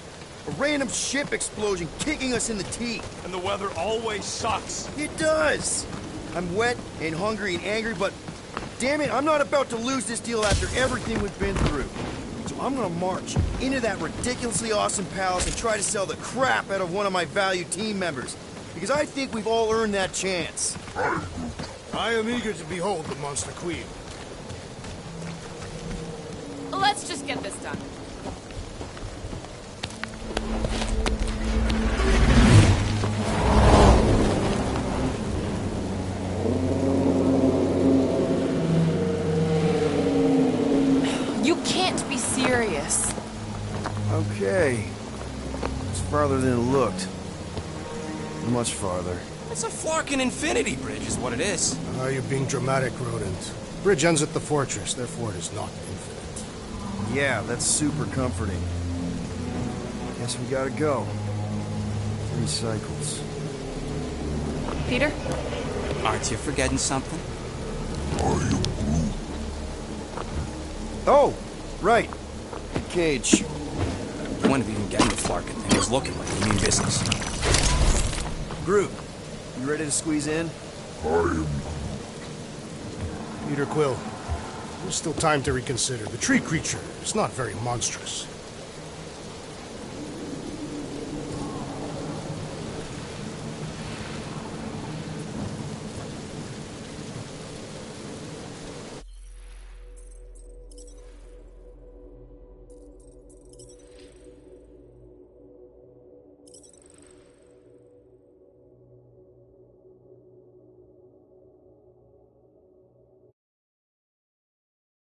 A random ship explosion kicking us in the teeth. And the weather always sucks. It does. I'm wet and hungry and angry, but damn it, I'm not about to lose this deal after everything we've been through. So I'm gonna march into that ridiculously awesome palace and try to sell the crap out of one of my valued team members. Because I think we've all earned that chance. I am eager to behold the Monster Queen. Let's just get this done. You can't be serious. Okay. It's farther than it looked. Much farther. It's a Flarkin infinity bridge is what it is. You're being dramatic, Rodent. Bridge ends at the fortress, therefore it is not infinite. Yeah, that's super comforting. Guess we gotta go. 3 cycles. Peter? Aren't you forgetting something? Oh, right. Cage. When have you been getting the Flarkin thing? It was looking like you mean business. Groot, you ready to squeeze in? Peter Quill, there's still time to reconsider. The tree creature is not very monstrous.